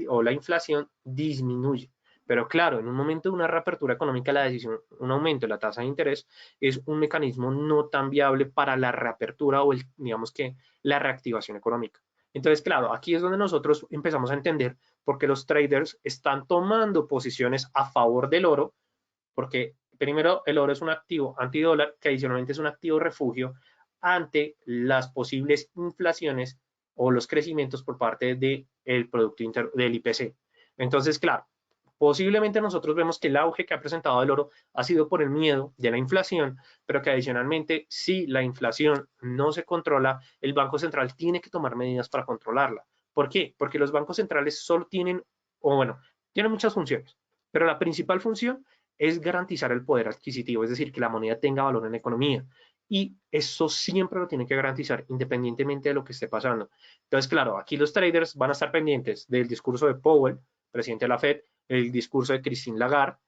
o la inflación disminuye. Pero claro, en un momento de una reapertura económica, la decisión, un aumento en la tasa de interés es un mecanismo no tan viable para la reapertura o digamos que la reactivación económica. Entonces, claro, aquí es donde nosotros empezamos a entender por qué los traders están tomando posiciones a favor del oro, porque primero el oro es un activo antidólar que adicionalmente es un activo refugio ante las posibles inflaciones o los crecimientos por parte del Producto del IPC. Entonces, claro, posiblemente nosotros vemos que el auge que ha presentado el oro ha sido por el miedo de la inflación, pero que adicionalmente, si la inflación no se controla, el Banco Central tiene que tomar medidas para controlarla. ¿Por qué? Porque los bancos centrales solo tienen, o bueno, tienen muchas funciones, pero la principal función es garantizar el poder adquisitivo, es decir, que la moneda tenga valor en la economía. Y eso siempre lo tienen que garantizar, independientemente de lo que esté pasando. Entonces, claro, aquí los traders van a estar pendientes del discurso de Powell, presidente de la Fed, el discurso de Christine Lagarde,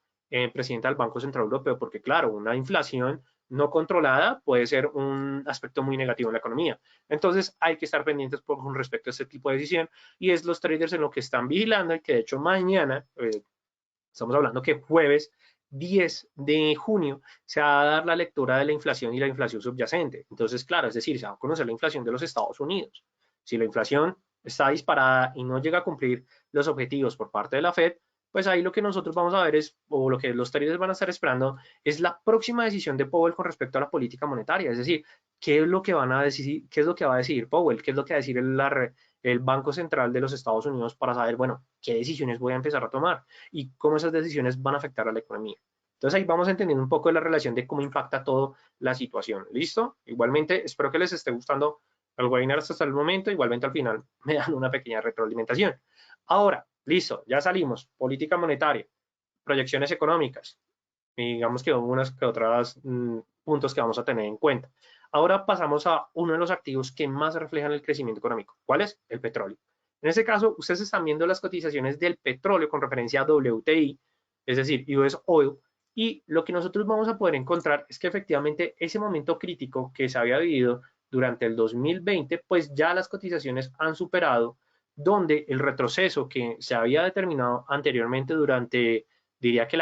presidenta del Banco Central Europeo, porque claro, una inflación no controlada puede ser un aspecto muy negativo en la economía. Entonces hay que estar pendientes con respecto a este tipo de decisión y es los traders en lo que están vigilando y que de hecho mañana, estamos hablando que jueves 10 de junio se va a dar la lectura de la inflación y la inflación subyacente. Entonces, claro, es decir, se va a conocer la inflación de los Estados Unidos. Si la inflación está disparada y no llega a cumplir los objetivos por parte de la Fed, pues ahí lo que nosotros vamos a ver es, o lo que los traders van a estar esperando, es la próxima decisión de Powell con respecto a la política monetaria. Es decir, qué es lo que van a decidir, qué es lo que va a decidir Powell, qué es lo que va a decir el Banco Central de los Estados Unidos para saber, bueno, qué decisiones voy a empezar a tomar y cómo esas decisiones van a afectar a la economía. Entonces ahí vamos entendiendo un poco de la relación de cómo impacta toda la situación. ¿Listo? Igualmente, espero que les esté gustando el webinar hasta el momento. Igualmente al final me dan una pequeña retroalimentación. Ahora, listo, ya salimos. Política monetaria, proyecciones económicas, y digamos que unas que otras puntos que vamos a tener en cuenta. Ahora pasamos a uno de los activos que más reflejan el crecimiento económico. ¿Cuál es? El petróleo. En este caso, ustedes están viendo las cotizaciones del petróleo con referencia a WTI, es decir, US Oil, y lo que nosotros vamos a poder encontrar es que efectivamente ese momento crítico que se había vivido durante el 2020, pues ya las cotizaciones han superado, donde el retroceso que se había determinado anteriormente durante, diría que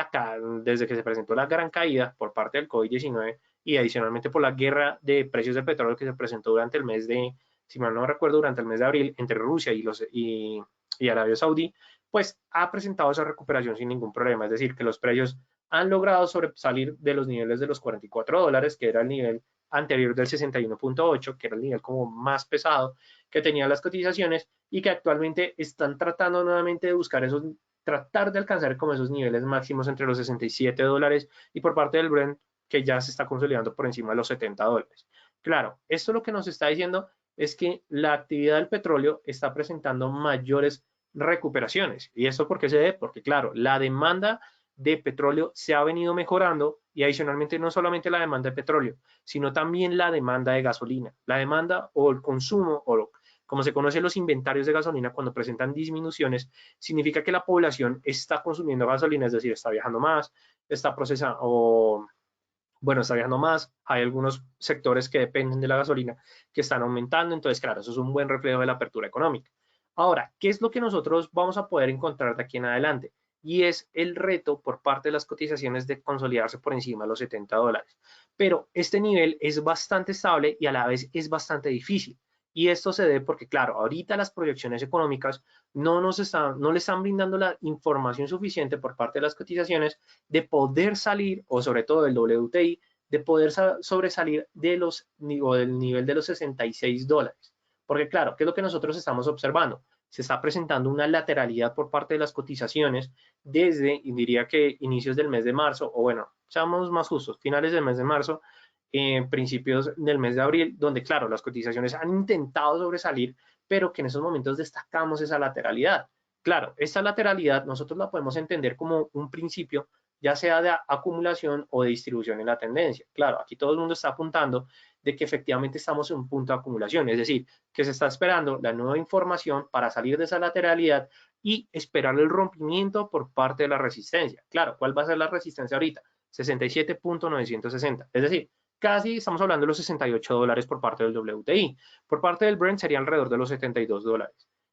desde que se presentó la gran caída por parte del COVID-19 y adicionalmente por la guerra de precios del petróleo que se presentó durante el mes de, si mal no recuerdo, durante el mes de abril entre Rusia y Arabia Saudí, pues ha presentado esa recuperación sin ningún problema. Es decir, que los precios han logrado sobresalir de los niveles de los $44, que era el nivel anterior del 61.8, que era el nivel como más pesado que tenían las cotizaciones y que actualmente están tratando nuevamente de buscar esos, tratar de alcanzar como esos niveles máximos entre los $67 y por parte del Brent que ya se está consolidando por encima de los $70. Claro, esto lo que nos está diciendo es que la actividad del petróleo está presentando mayores recuperaciones. ¿Y eso por qué se debe? Porque, claro, la demanda de petróleo se ha venido mejorando y adicionalmente no solamente la demanda de petróleo, sino también la demanda de gasolina. La demanda o el consumo, o como se conocen los inventarios de gasolina, cuando presentan disminuciones, significa que la población está consumiendo gasolina, es decir, está viajando más, está procesando, o bueno, está viajando más, hay algunos sectores que dependen de la gasolina que están aumentando, entonces, claro, eso es un buen reflejo de la apertura económica. Ahora, ¿qué es lo que nosotros vamos a poder encontrar de aquí en adelante? Y es el reto por parte de las cotizaciones de consolidarse por encima de los $70. Pero este nivel es bastante estable y a la vez es bastante difícil. Y esto se debe porque, claro, ahorita las proyecciones económicas no le están brindando la información suficiente por parte de las cotizaciones de poder salir, o sobre todo del WTI, de poder sobresalir de del nivel de los $66. Porque claro, ¿qué es lo que nosotros estamos observando? Se está presentando una lateralidad por parte de las cotizaciones desde, y diría que inicios del mes de marzo, o bueno, seamos más justos, finales del mes de marzo, principios del mes de abril, donde claro, las cotizaciones han intentado sobresalir, pero que en esos momentos destacamos esa lateralidad. Claro, esta lateralidad nosotros la podemos entender como un principio, ya sea de acumulación o de distribución en la tendencia. Claro, aquí todo el mundo está apuntando de que efectivamente estamos en un punto de acumulación, es decir, que se está esperando la nueva información para salir de esa lateralidad y esperar el rompimiento por parte de la resistencia. Claro, ¿cuál va a ser la resistencia ahorita? 67.960, es decir, casi estamos hablando de los $68 por parte del WTI. Por parte del Brent sería alrededor de los $72.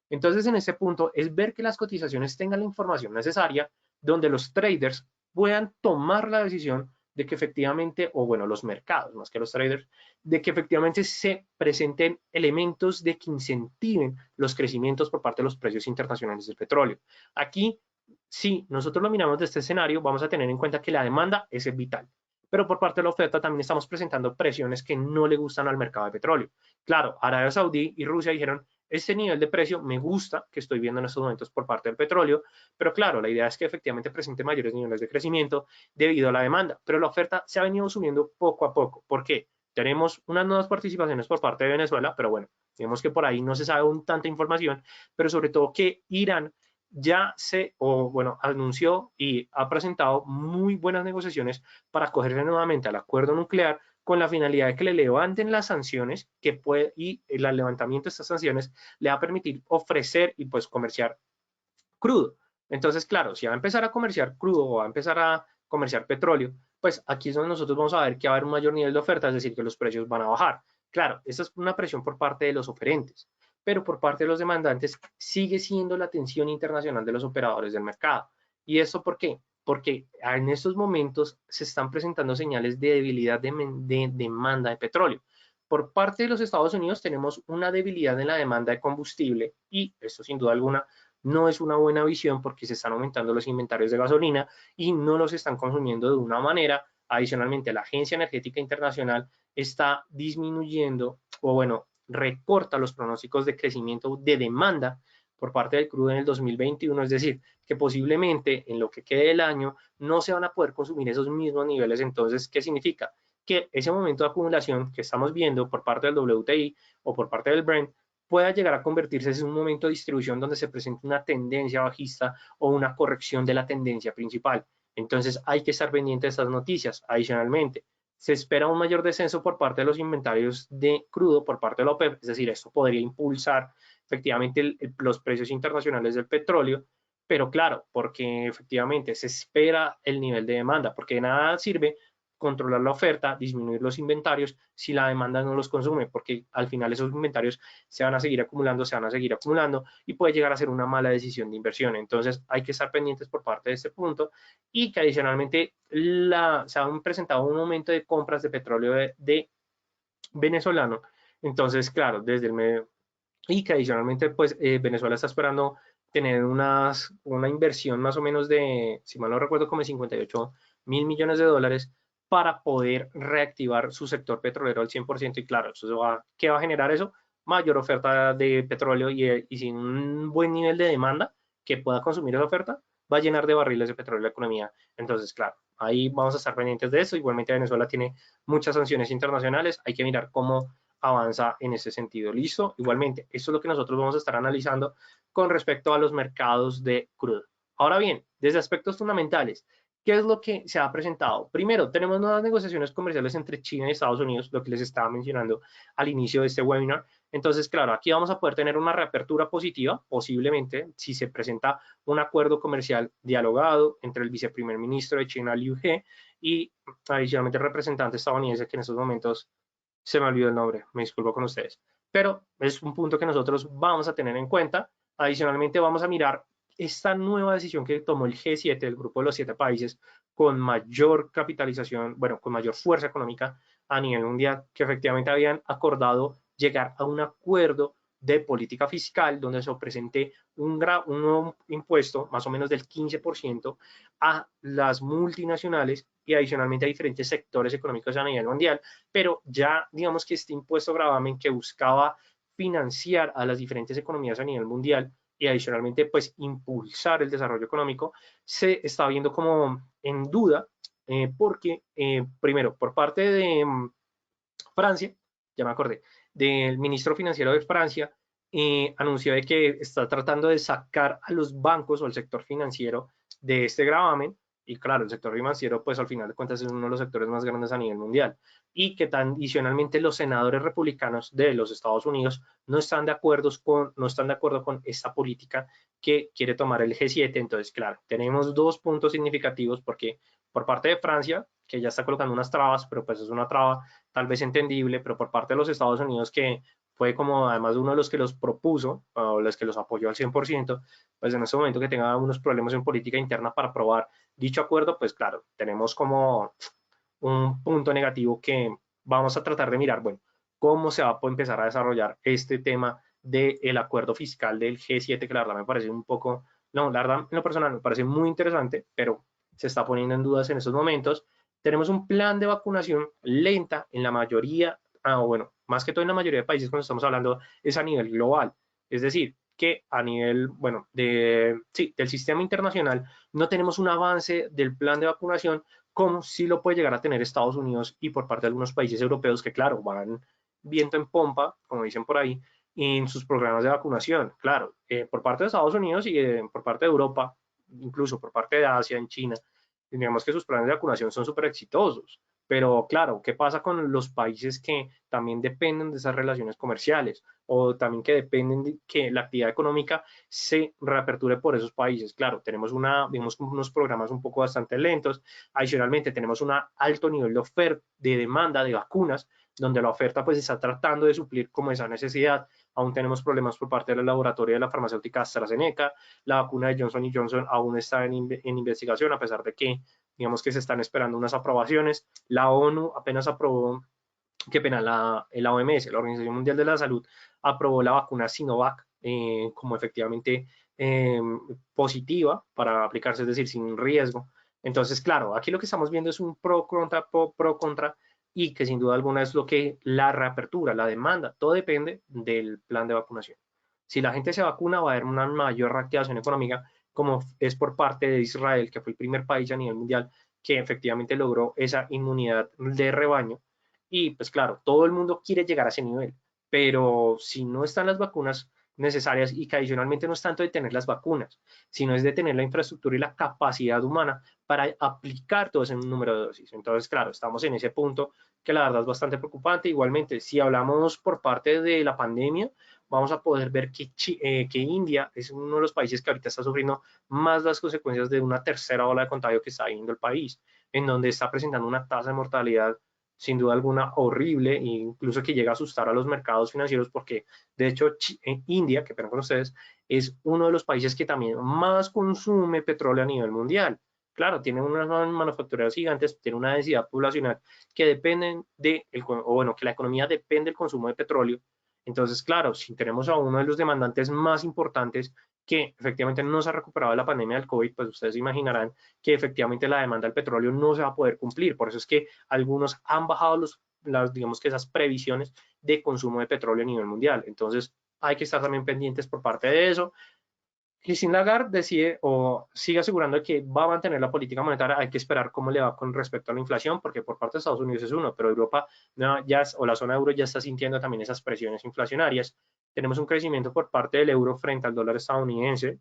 Entonces, en este punto es ver que las cotizaciones tengan la información necesaria donde los traders puedan tomar la decisión de que efectivamente, o bueno, los mercados más que los traders, de que efectivamente se presenten elementos de que incentiven los crecimientos por parte de los precios internacionales del petróleo. Aquí, si nosotros lo miramos de este escenario, vamos a tener en cuenta que la demanda es vital. Pero por parte de la oferta también estamos presentando presiones que no le gustan al mercado de petróleo. Claro, Arabia Saudí y Rusia dijeron, este nivel de precio me gusta que estoy viendo en estos momentos por parte del petróleo, pero claro, la idea es que efectivamente presente mayores niveles de crecimiento debido a la demanda, pero la oferta se ha venido subiendo poco a poco. ¿Por qué? Tenemos unas nuevas participaciones por parte de Venezuela, pero bueno, digamos que por ahí no se sabe aún tanta información, pero sobre todo que Irán ya o bueno, anunció y ha presentado muy buenas negociaciones para acogerse nuevamente al acuerdo nuclear con la finalidad de que le levanten las sanciones y el levantamiento de estas sanciones le va a permitir ofrecer y pues comerciar crudo. Entonces, claro, si va a empezar a comerciar crudo o va a empezar a comerciar petróleo, pues aquí es donde nosotros vamos a ver que va a haber un mayor nivel de oferta, es decir, que los precios van a bajar. Claro, esta es una presión por parte de los oferentes, pero por parte de los demandantes sigue siendo la atención internacional de los operadores del mercado. ¿Y esto por qué? Porque en estos momentos se están presentando señales de debilidad de demanda de petróleo. Por parte de los Estados Unidos tenemos una debilidad en la demanda de combustible y esto sin duda alguna no es una buena visión porque se están aumentando los inventarios de gasolina y no los están consumiendo de una manera. Adicionalmente, la Agencia Energética Internacional está disminuyendo o bueno, recorta los pronósticos de crecimiento de demanda por parte del crudo en el 2021, es decir, que posiblemente en lo que quede del año no se van a poder consumir esos mismos niveles. Entonces, ¿qué significa? Que ese momento de acumulación que estamos viendo por parte del WTI o por parte del Brent pueda llegar a convertirse en un momento de distribución donde se presente una tendencia bajista o una corrección de la tendencia principal. Entonces hay que estar pendiente de estas noticias. Adicionalmente, se espera un mayor descenso por parte de los inventarios de crudo por parte de la OPEP, es decir, esto podría impulsar efectivamente los precios internacionales del petróleo, pero claro, porque efectivamente se espera el nivel de demanda, porque de nada sirve controlar la oferta, disminuir los inventarios si la demanda no los consume, porque al final esos inventarios se van a seguir acumulando y puede llegar a ser una mala decisión de inversión. Entonces hay que estar pendientes por parte de este punto y que adicionalmente se han presentado un aumento de compras de petróleo de venezolano. Entonces, claro, desde el medio y que adicionalmente pues Venezuela está esperando tener una inversión más o menos de, si mal no recuerdo, como de 58.000 millones de dólares para poder reactivar su sector petrolero al 100% y claro, ¿qué va a generar eso? Mayor oferta de petróleo y sin un buen nivel de demanda que pueda consumir esa oferta, va a llenar de barriles de petróleo la economía. Entonces, claro, ahí vamos a estar pendientes de eso. Igualmente Venezuela tiene muchas sanciones internacionales, hay que mirar cómo avanza en ese sentido. ¿Listo? Igualmente, esto es lo que nosotros vamos a estar analizando con respecto a los mercados de crudo. Ahora bien, desde aspectos fundamentales, ¿qué es lo que se ha presentado? Primero, tenemos nuevas negociaciones comerciales entre China y Estados Unidos, lo que les estaba mencionando al inicio de este webinar. Entonces, claro, aquí vamos a poder tener una reapertura positiva, posiblemente, si se presenta un acuerdo comercial dialogado entre el viceprimer ministro de China, Liu He, y adicionalmente el representante estadounidense, que en estos momentos se me olvidó el nombre, me disculpo con ustedes. Pero es un punto que nosotros vamos a tener en cuenta. Adicionalmente, vamos a mirar esta nueva decisión que tomó el G7, el grupo de los 7 países, con mayor capitalización, bueno, con mayor fuerza económica a nivel mundial, que efectivamente habían acordado llegar a un acuerdo de política fiscal donde se presente un nuevo impuesto, más o menos del 15%, a las multinacionales y adicionalmente a diferentes sectores económicos a nivel mundial, pero ya digamos que este impuesto gravamen que buscaba financiar a las diferentes economías a nivel mundial y adicionalmente pues impulsar el desarrollo económico, se está viendo como en duda porque primero por parte de Francia, ya me acordé, del ministro financiero de Francia, anunció de que está tratando de sacar a los bancos o al sector financiero de este gravamen, y claro, el sector financiero, pues al final de cuentas es uno de los sectores más grandes a nivel mundial, y que adicionalmente los senadores republicanos de los Estados Unidos no están de acuerdo con esta política que quiere tomar el G7. Entonces, claro, tenemos dos puntos significativos porque por parte de Francia, que ya está colocando unas trabas, pero pues es una traba tal vez entendible, pero por parte de los Estados Unidos, que fue como además uno de los que los propuso, o los que los apoyó al 100%, pues en ese momento que tenga unos problemas en política interna para aprobar dicho acuerdo, pues claro, tenemos como un punto negativo que vamos a tratar de mirar, bueno, cómo se va a empezar a desarrollar este tema del acuerdo fiscal del G7, que la verdad me parece un poco, no, la verdad en lo personal me parece muy interesante, pero se está poniendo en dudas en estos momentos. Tenemos un plan de vacunación lenta en la mayoría, bueno, más que todo en la mayoría de países cuando estamos hablando es a nivel global, es decir, que a nivel, bueno, sí, del sistema internacional no tenemos un avance del plan de vacunación como sí lo puede llegar a tener Estados Unidos y por parte de algunos países europeos que, claro, van viento en pompa, como dicen por ahí, en sus programas de vacunación. Claro, por parte de Estados Unidos y por parte de Europa, incluso por parte de Asia, en China, digamos que sus planes de vacunación son súper exitosos. Pero claro, ¿qué pasa con los países que también dependen de esas relaciones comerciales o también que dependen de que la actividad económica se reaperture por esos países? Claro, tenemos digamos, unos programas un poco bastante lentos. Adicionalmente, tenemos un alto nivel de oferta, de demanda de vacunas, donde la oferta pues está tratando de suplir como esa necesidad. Aún tenemos problemas por parte del laboratorio de la farmacéutica AstraZeneca. La vacuna de Johnson Johnson aún está en investigación, a pesar de que digamos que se están esperando unas aprobaciones. La ONU apenas aprobó, qué pena, la OMS, la Organización Mundial de la Salud, aprobó la vacuna Sinovac como efectivamente positiva para aplicarse, es decir, sin riesgo. Entonces, claro, aquí lo que estamos viendo es un pro contra, y que sin duda alguna es lo que la reapertura, la demanda, todo depende del plan de vacunación. Si la gente se vacuna, va a haber una mayor reactivación económica, como es por parte de Israel, que fue el primer país a nivel mundial que efectivamente logró esa inmunidad de rebaño. Y pues claro, todo el mundo quiere llegar a ese nivel, pero si no están las vacunas necesarias y que adicionalmente no es tanto de tener las vacunas, sino es de tener la infraestructura y la capacidad humana para aplicar todo ese número de dosis. Entonces, claro, estamos en ese punto que la verdad es bastante preocupante. Igualmente, si hablamos por parte de la pandemia, vamos a poder ver que India es uno de los países que ahorita está sufriendo más las consecuencias de una tercera ola de contagio que está viviendo el país, en donde está presentando una tasa de mortalidad sin duda alguna horrible, e incluso que llega a asustar a los mercados financieros, porque de hecho en India, que perdón con ustedes, es uno de los países que también más consume petróleo a nivel mundial. Claro, tiene unas manufactureras gigantes, tiene una densidad poblacional que dependen o bueno, que la economía depende del consumo de petróleo. Entonces, claro, si tenemos a uno de los demandantes más importantes que efectivamente no se ha recuperado de la pandemia del COVID, pues ustedes imaginarán que efectivamente la demanda del petróleo no se va a poder cumplir. Por eso es que algunos han bajado digamos que esas previsiones de consumo de petróleo a nivel mundial. Entonces, hay que estar también pendientes por parte de eso. Christine Lagarde decide o sigue asegurando que va a mantener la política monetaria. Hay que esperar cómo le va con respecto a la inflación, porque por parte de Estados Unidos es uno, pero Europa no, ya, o la zona euro ya está sintiendo también esas presiones inflacionarias. Tenemos un crecimiento por parte del euro frente al dólar estadounidense,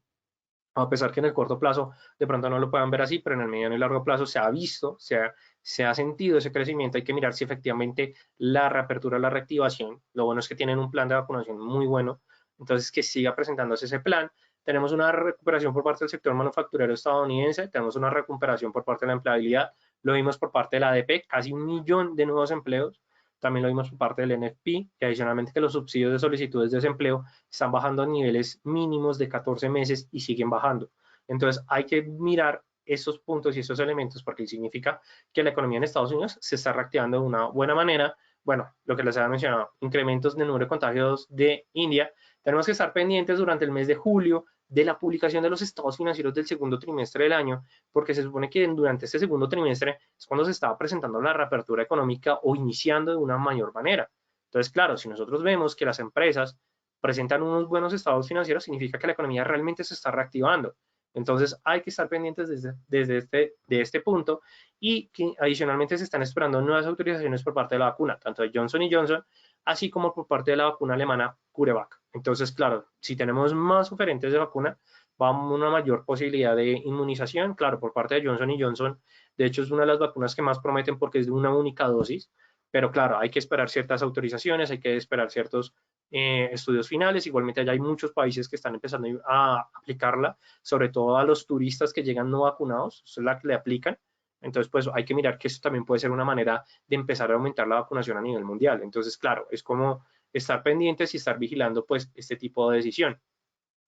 a pesar que en el corto plazo de pronto no lo puedan ver así, pero en el mediano y largo plazo se ha visto, se ha sentido ese crecimiento. Hay que mirar si efectivamente la reapertura, la reactivación, lo bueno es que tienen un plan de vacunación muy bueno, entonces que siga presentándose ese plan. Tenemos una recuperación por parte del sector manufacturero estadounidense, tenemos una recuperación por parte de la empleabilidad, lo vimos por parte de la ADP, casi 1 millón de nuevos empleos, también lo vimos por parte del NFP, y adicionalmente que los subsidios de solicitudes de desempleo están bajando a niveles mínimos de 14 meses y siguen bajando. Entonces hay que mirar esos puntos y esos elementos porque significa que la economía en Estados Unidos se está reactivando de una buena manera. Bueno, lo que les había mencionado, incrementos de número de contagios de India. Tenemos que estar pendientes durante el mes de julio de la publicación de los estados financieros del segundo trimestre del año, porque se supone que durante este segundo trimestre es cuando se estaba presentando la reapertura económica o iniciando de una mayor manera. Entonces, claro, si nosotros vemos que las empresas presentan unos buenos estados financieros, significa que la economía realmente se está reactivando. Entonces hay que estar pendientes de este punto y que adicionalmente se están esperando nuevas autorizaciones por parte de la vacuna, tanto de Johnson Johnson, así como por parte de la vacuna alemana CureVac. Entonces, claro, si tenemos más oferentes de vacuna, va a una mayor posibilidad de inmunización, claro, por parte de Johnson Johnson. De hecho, es una de las vacunas que más prometen porque es de una única dosis, pero claro, hay que esperar ciertas autorizaciones, hay que esperar ciertos estudios finales. Igualmente, allá hay muchos países que están empezando a aplicarla, sobre todo a los turistas que llegan no vacunados, es la que le aplican. Entonces, pues hay que mirar que eso también puede ser una manera de empezar a aumentar la vacunación a nivel mundial. Entonces, claro, es como estar pendientes y estar vigilando pues este tipo de decisión.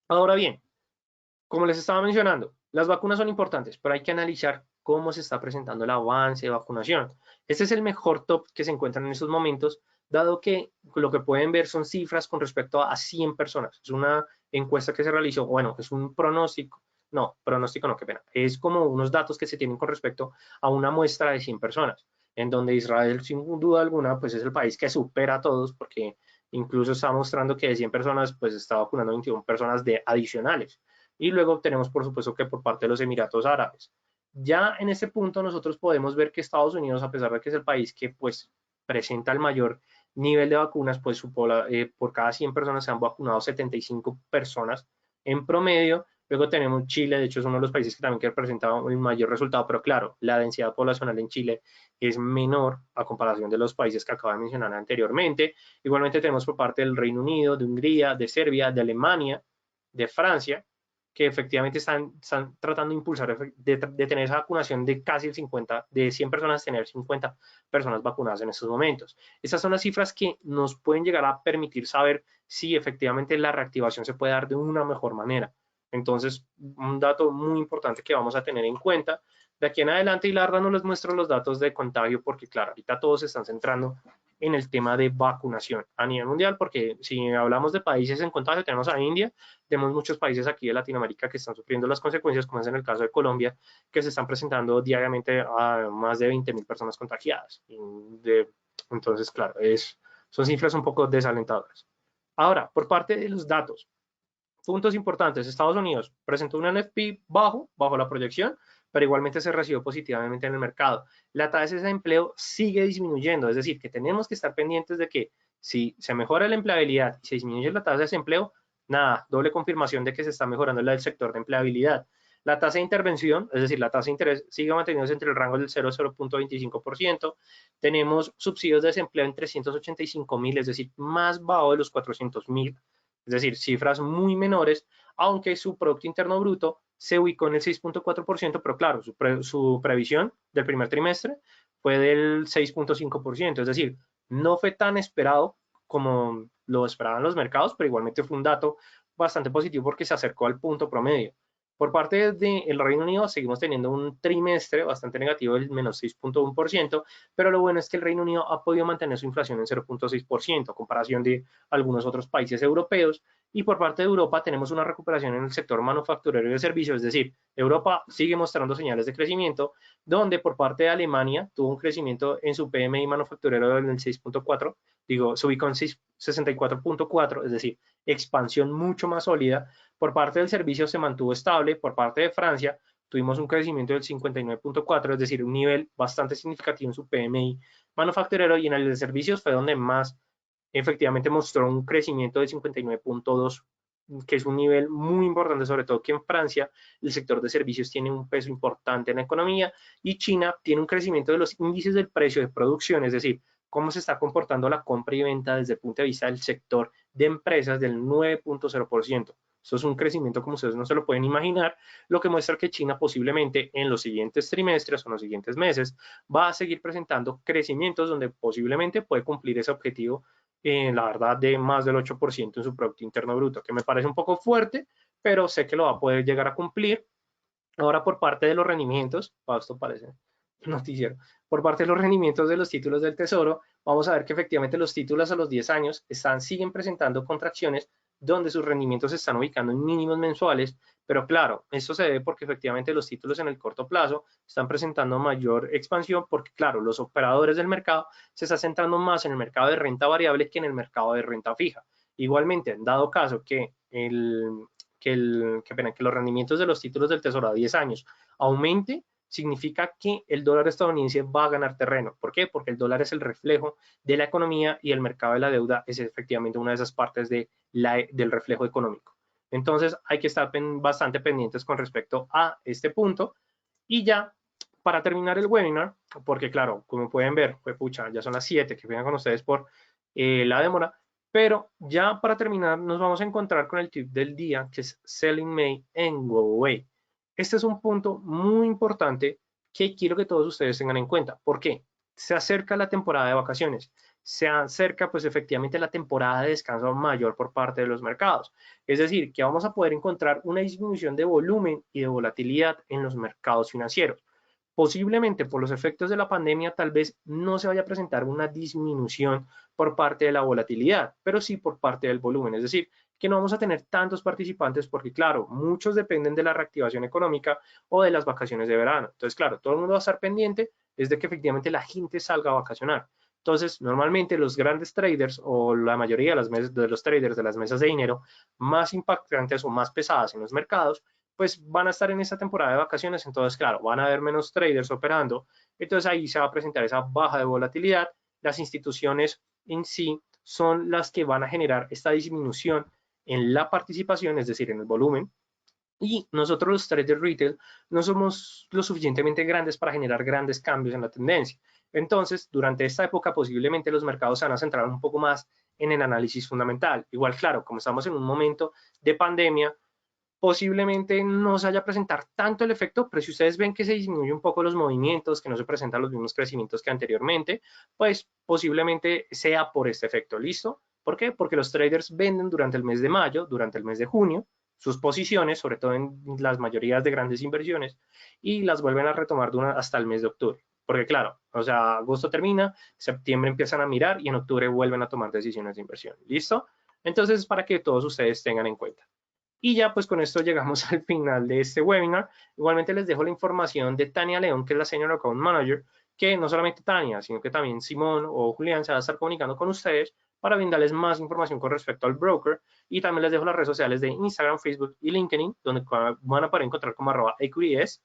Ahora bien, como les estaba mencionando, las vacunas son importantes, pero hay que analizar cómo se está presentando el avance de vacunación. Este es el mejor top que se encuentran en estos momentos, dado que lo que pueden ver son cifras con respecto a 100 personas. Es una encuesta que se realizó, bueno, es un pronóstico no, qué pena. Es como unos datos que se tienen con respecto a una muestra de 100 personas, en donde Israel, sin duda alguna, pues es el país que supera a todos, porque incluso está mostrando que de 100 personas, pues está vacunando 21 personas de adicionales. Y luego tenemos, por supuesto, que por parte de los Emiratos Árabes. Ya en este punto nosotros podemos ver que Estados Unidos, a pesar de que es el país que pues presenta el mayor nivel de vacunas, pues por cada 100 personas se han vacunado 75 personas en promedio. Luego tenemos Chile, de hecho es uno de los países que también que presenta el mayor resultado, pero claro, la densidad poblacional en Chile es menor a comparación de los países que acabo de mencionar anteriormente. Igualmente tenemos por parte del Reino Unido, de Hungría, de Serbia, de Alemania, de Francia, que efectivamente están tratando de impulsar, de tener esa vacunación de casi el 50, de 100 personas, tener 50 personas vacunadas en estos momentos. Estas son las cifras que nos pueden llegar a permitir saber si efectivamente la reactivación se puede dar de una mejor manera. Entonces, un dato muy importante que vamos a tener en cuenta de aquí en adelante, y la verdad no les muestro los datos de contagio porque, claro, ahorita todos se están centrando en el tema de vacunación a nivel mundial, porque si hablamos de países en contagio, tenemos a India, tenemos muchos países aquí de Latinoamérica que están sufriendo las consecuencias, como es en el caso de Colombia, que se están presentando diariamente a más de 20.000 personas contagiadas. Entonces, claro, son cifras un poco desalentadoras. Ahora, por parte de los datos, puntos importantes, Estados Unidos presentó un NFP bajo la proyección, pero igualmente se recibió positivamente en el mercado. La tasa de empleo sigue disminuyendo, es decir, que tenemos que estar pendientes de que si se mejora la empleabilidad y se disminuye la tasa de desempleo, nada, doble confirmación de que se está mejorando la del sector de empleabilidad. La tasa de intervención, es decir, la tasa de interés sigue manteniéndose entre el rango del 0 y 0.25%. Tenemos subsidios de desempleo en 385.000, es decir, más bajo de los 400.000, es decir, cifras muy menores, aunque su Producto Interno Bruto se ubicó en el 6.4%, pero claro, su previsión del primer trimestre fue del 6.5%, es decir, no fue tan esperado como lo esperaban los mercados, pero igualmente fue un dato bastante positivo porque se acercó al punto promedio. Por parte del Reino Unido seguimos teniendo un trimestre bastante negativo del menos 6.1%, pero lo bueno es que el Reino Unido ha podido mantener su inflación en 0.6% a comparación de algunos otros países europeos, y por parte de Europa tenemos una recuperación en el sector manufacturero y de servicios, es decir, Europa sigue mostrando señales de crecimiento, donde por parte de Alemania tuvo un crecimiento en su PMI manufacturero del 6.4, digo, se ubicó en 64.4, es decir, expansión mucho más sólida. Por parte del servicio se mantuvo estable, por parte de Francia tuvimos un crecimiento del 59.4, es decir, un nivel bastante significativo en su PMI manufacturero, y en el de servicios fue donde más efectivamente mostró un crecimiento de 59.2, que es un nivel muy importante, sobre todo que en Francia el sector de servicios tiene un peso importante en la economía, y China tiene un crecimiento de los índices del precio de producción, es decir, cómo se está comportando la compra y venta desde el punto de vista del sector de empresas del 9.0%. Eso es un crecimiento como ustedes no se lo pueden imaginar, lo que muestra que China posiblemente en los siguientes trimestres o en los siguientes meses va a seguir presentando crecimientos donde posiblemente puede cumplir ese objetivo, la verdad, de más del 8% en su Producto Interno Bruto, que me parece un poco fuerte, pero sé que lo va a poder llegar a cumplir. Ahora, por parte de los rendimientos, esto parece noticiero, por parte de los rendimientos de los títulos del Tesoro, vamos a ver que efectivamente los títulos a los 10 años siguen presentando contracciones donde sus rendimientos se están ubicando en mínimos mensuales, pero claro, esto se debe porque efectivamente los títulos en el corto plazo están presentando mayor expansión porque, claro, los operadores del mercado se están centrando más en el mercado de renta variable que en el mercado de renta fija. Igualmente, dado caso que los rendimientos de los títulos del Tesoro a 10 años aumente, significa que el dólar estadounidense va a ganar terreno. ¿Por qué? Porque el dólar es el reflejo de la economía y el mercado de la deuda es efectivamente una de esas partes del reflejo económico. Entonces hay que estar bastante pendientes con respecto a este punto. Y ya para terminar el webinar, porque claro, como pueden ver, pues pucha, ya son las 7 que vengan con ustedes por la demora, pero ya para terminar nos vamos a encontrar con el tip del día, que es Selling May and Go Away. Este es un punto muy importante que quiero que todos ustedes tengan en cuenta. ¿Por qué? Se acerca la temporada de vacaciones, se acerca pues efectivamente la temporada de descanso mayor por parte de los mercados. Es decir, que vamos a poder encontrar una disminución de volumen y de volatilidad en los mercados financieros. Posiblemente por los efectos de la pandemia tal vez no se vaya a presentar una disminución por parte de la volatilidad, pero sí por parte del volumen. Es decir, que no vamos a tener tantos participantes porque, claro, muchos dependen de la reactivación económica o de las vacaciones de verano. Entonces, claro, todo el mundo va a estar pendiente desde que efectivamente la gente salga a vacacionar. Entonces, normalmente los grandes traders o la mayoría de los traders de las mesas de dinero más impactantes o más pesadas en los mercados, pues van a estar en esta temporada de vacaciones. Entonces, claro, van a haber menos traders operando. Entonces, ahí se va a presentar esa baja de volatilidad. Las instituciones en sí son las que van a generar esta disminución en la participación, es decir, en el volumen, y nosotros los traders retail no somos lo suficientemente grandes para generar grandes cambios en la tendencia. Entonces, durante esta época posiblemente los mercados se van a centrar un poco más en el análisis fundamental. Igual, claro, como estamos en un momento de pandemia, posiblemente no se vaya a presentar tanto el efecto, pero si ustedes ven que se disminuye un poco los movimientos, que no se presentan los mismos crecimientos que anteriormente, pues posiblemente sea por este efecto. ¿Listo? ¿Por qué? Porque los traders venden durante el mes de mayo, durante el mes de junio, sus posiciones, sobre todo en las mayorías de grandes inversiones, y las vuelven a retomar hasta el mes de octubre. Porque claro, o sea, agosto termina, septiembre empiezan a mirar y en octubre vuelven a tomar decisiones de inversión. ¿Listo? Entonces, para que todos ustedes tengan en cuenta. Y ya pues con esto llegamos al final de este webinar. Igualmente les dejo la información de Tania León, que es la Senior Account Manager, que no solamente Tania, sino que también Simón o Julián se va a estar comunicando con ustedes para brindarles más información con respecto al broker. Y también les dejo las redes sociales de Instagram, Facebook y LinkedIn, donde van a poder encontrar como @equities.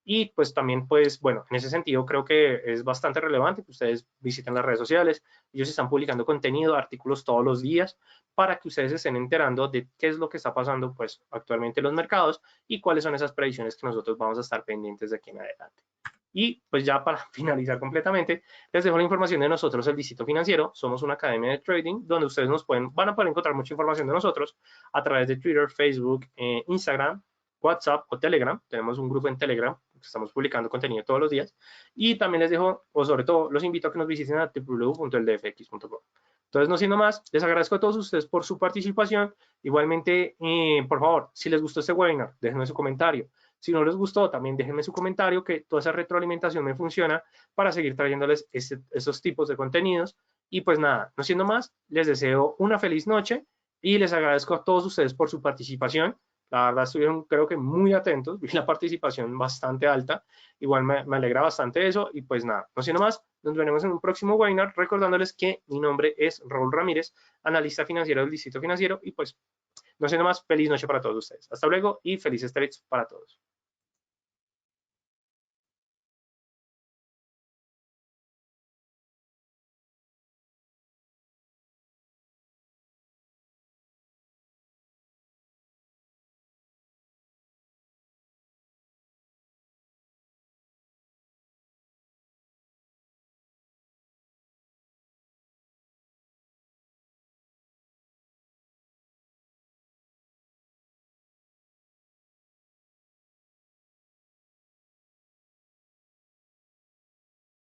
Y pues también, pues bueno, en ese sentido creo que es bastante relevante que ustedes visiten las redes sociales. Ellos están publicando contenido, artículos todos los días para que ustedes estén enterando de qué es lo que está pasando pues actualmente en los mercados y cuáles son esas predicciones que nosotros vamos a estar pendientes de aquí en adelante. Y pues ya para finalizar completamente, les dejo la información de nosotros, el Distrito Financiero. Somos una academia de trading donde ustedes van a poder encontrar mucha información de nosotros a través de Twitter, Facebook, Instagram, WhatsApp o Telegram. Tenemos un grupo en Telegram que estamos publicando contenido todos los días. Y también les dejo, o sobre todo, los invito a que nos visiten a www.eldfx.com. Entonces, no siendo más, les agradezco a todos ustedes por su participación. Igualmente, por favor, si les gustó este webinar, déjenme su comentario. Si no les gustó, también déjenme su comentario, que toda esa retroalimentación me funciona para seguir trayéndoles esos tipos de contenidos. Y pues nada, no siendo más, les deseo una feliz noche y les agradezco a todos ustedes por su participación. La verdad estuvieron creo que muy atentos, vi la participación bastante alta, igual me alegra bastante eso y pues nada, no siendo más, nos veremos en un próximo webinar recordándoles que mi nombre es Raúl Ramírez, analista financiero del Distrito Financiero y pues no siendo más, feliz noche para todos ustedes. Hasta luego y felices trades para todos.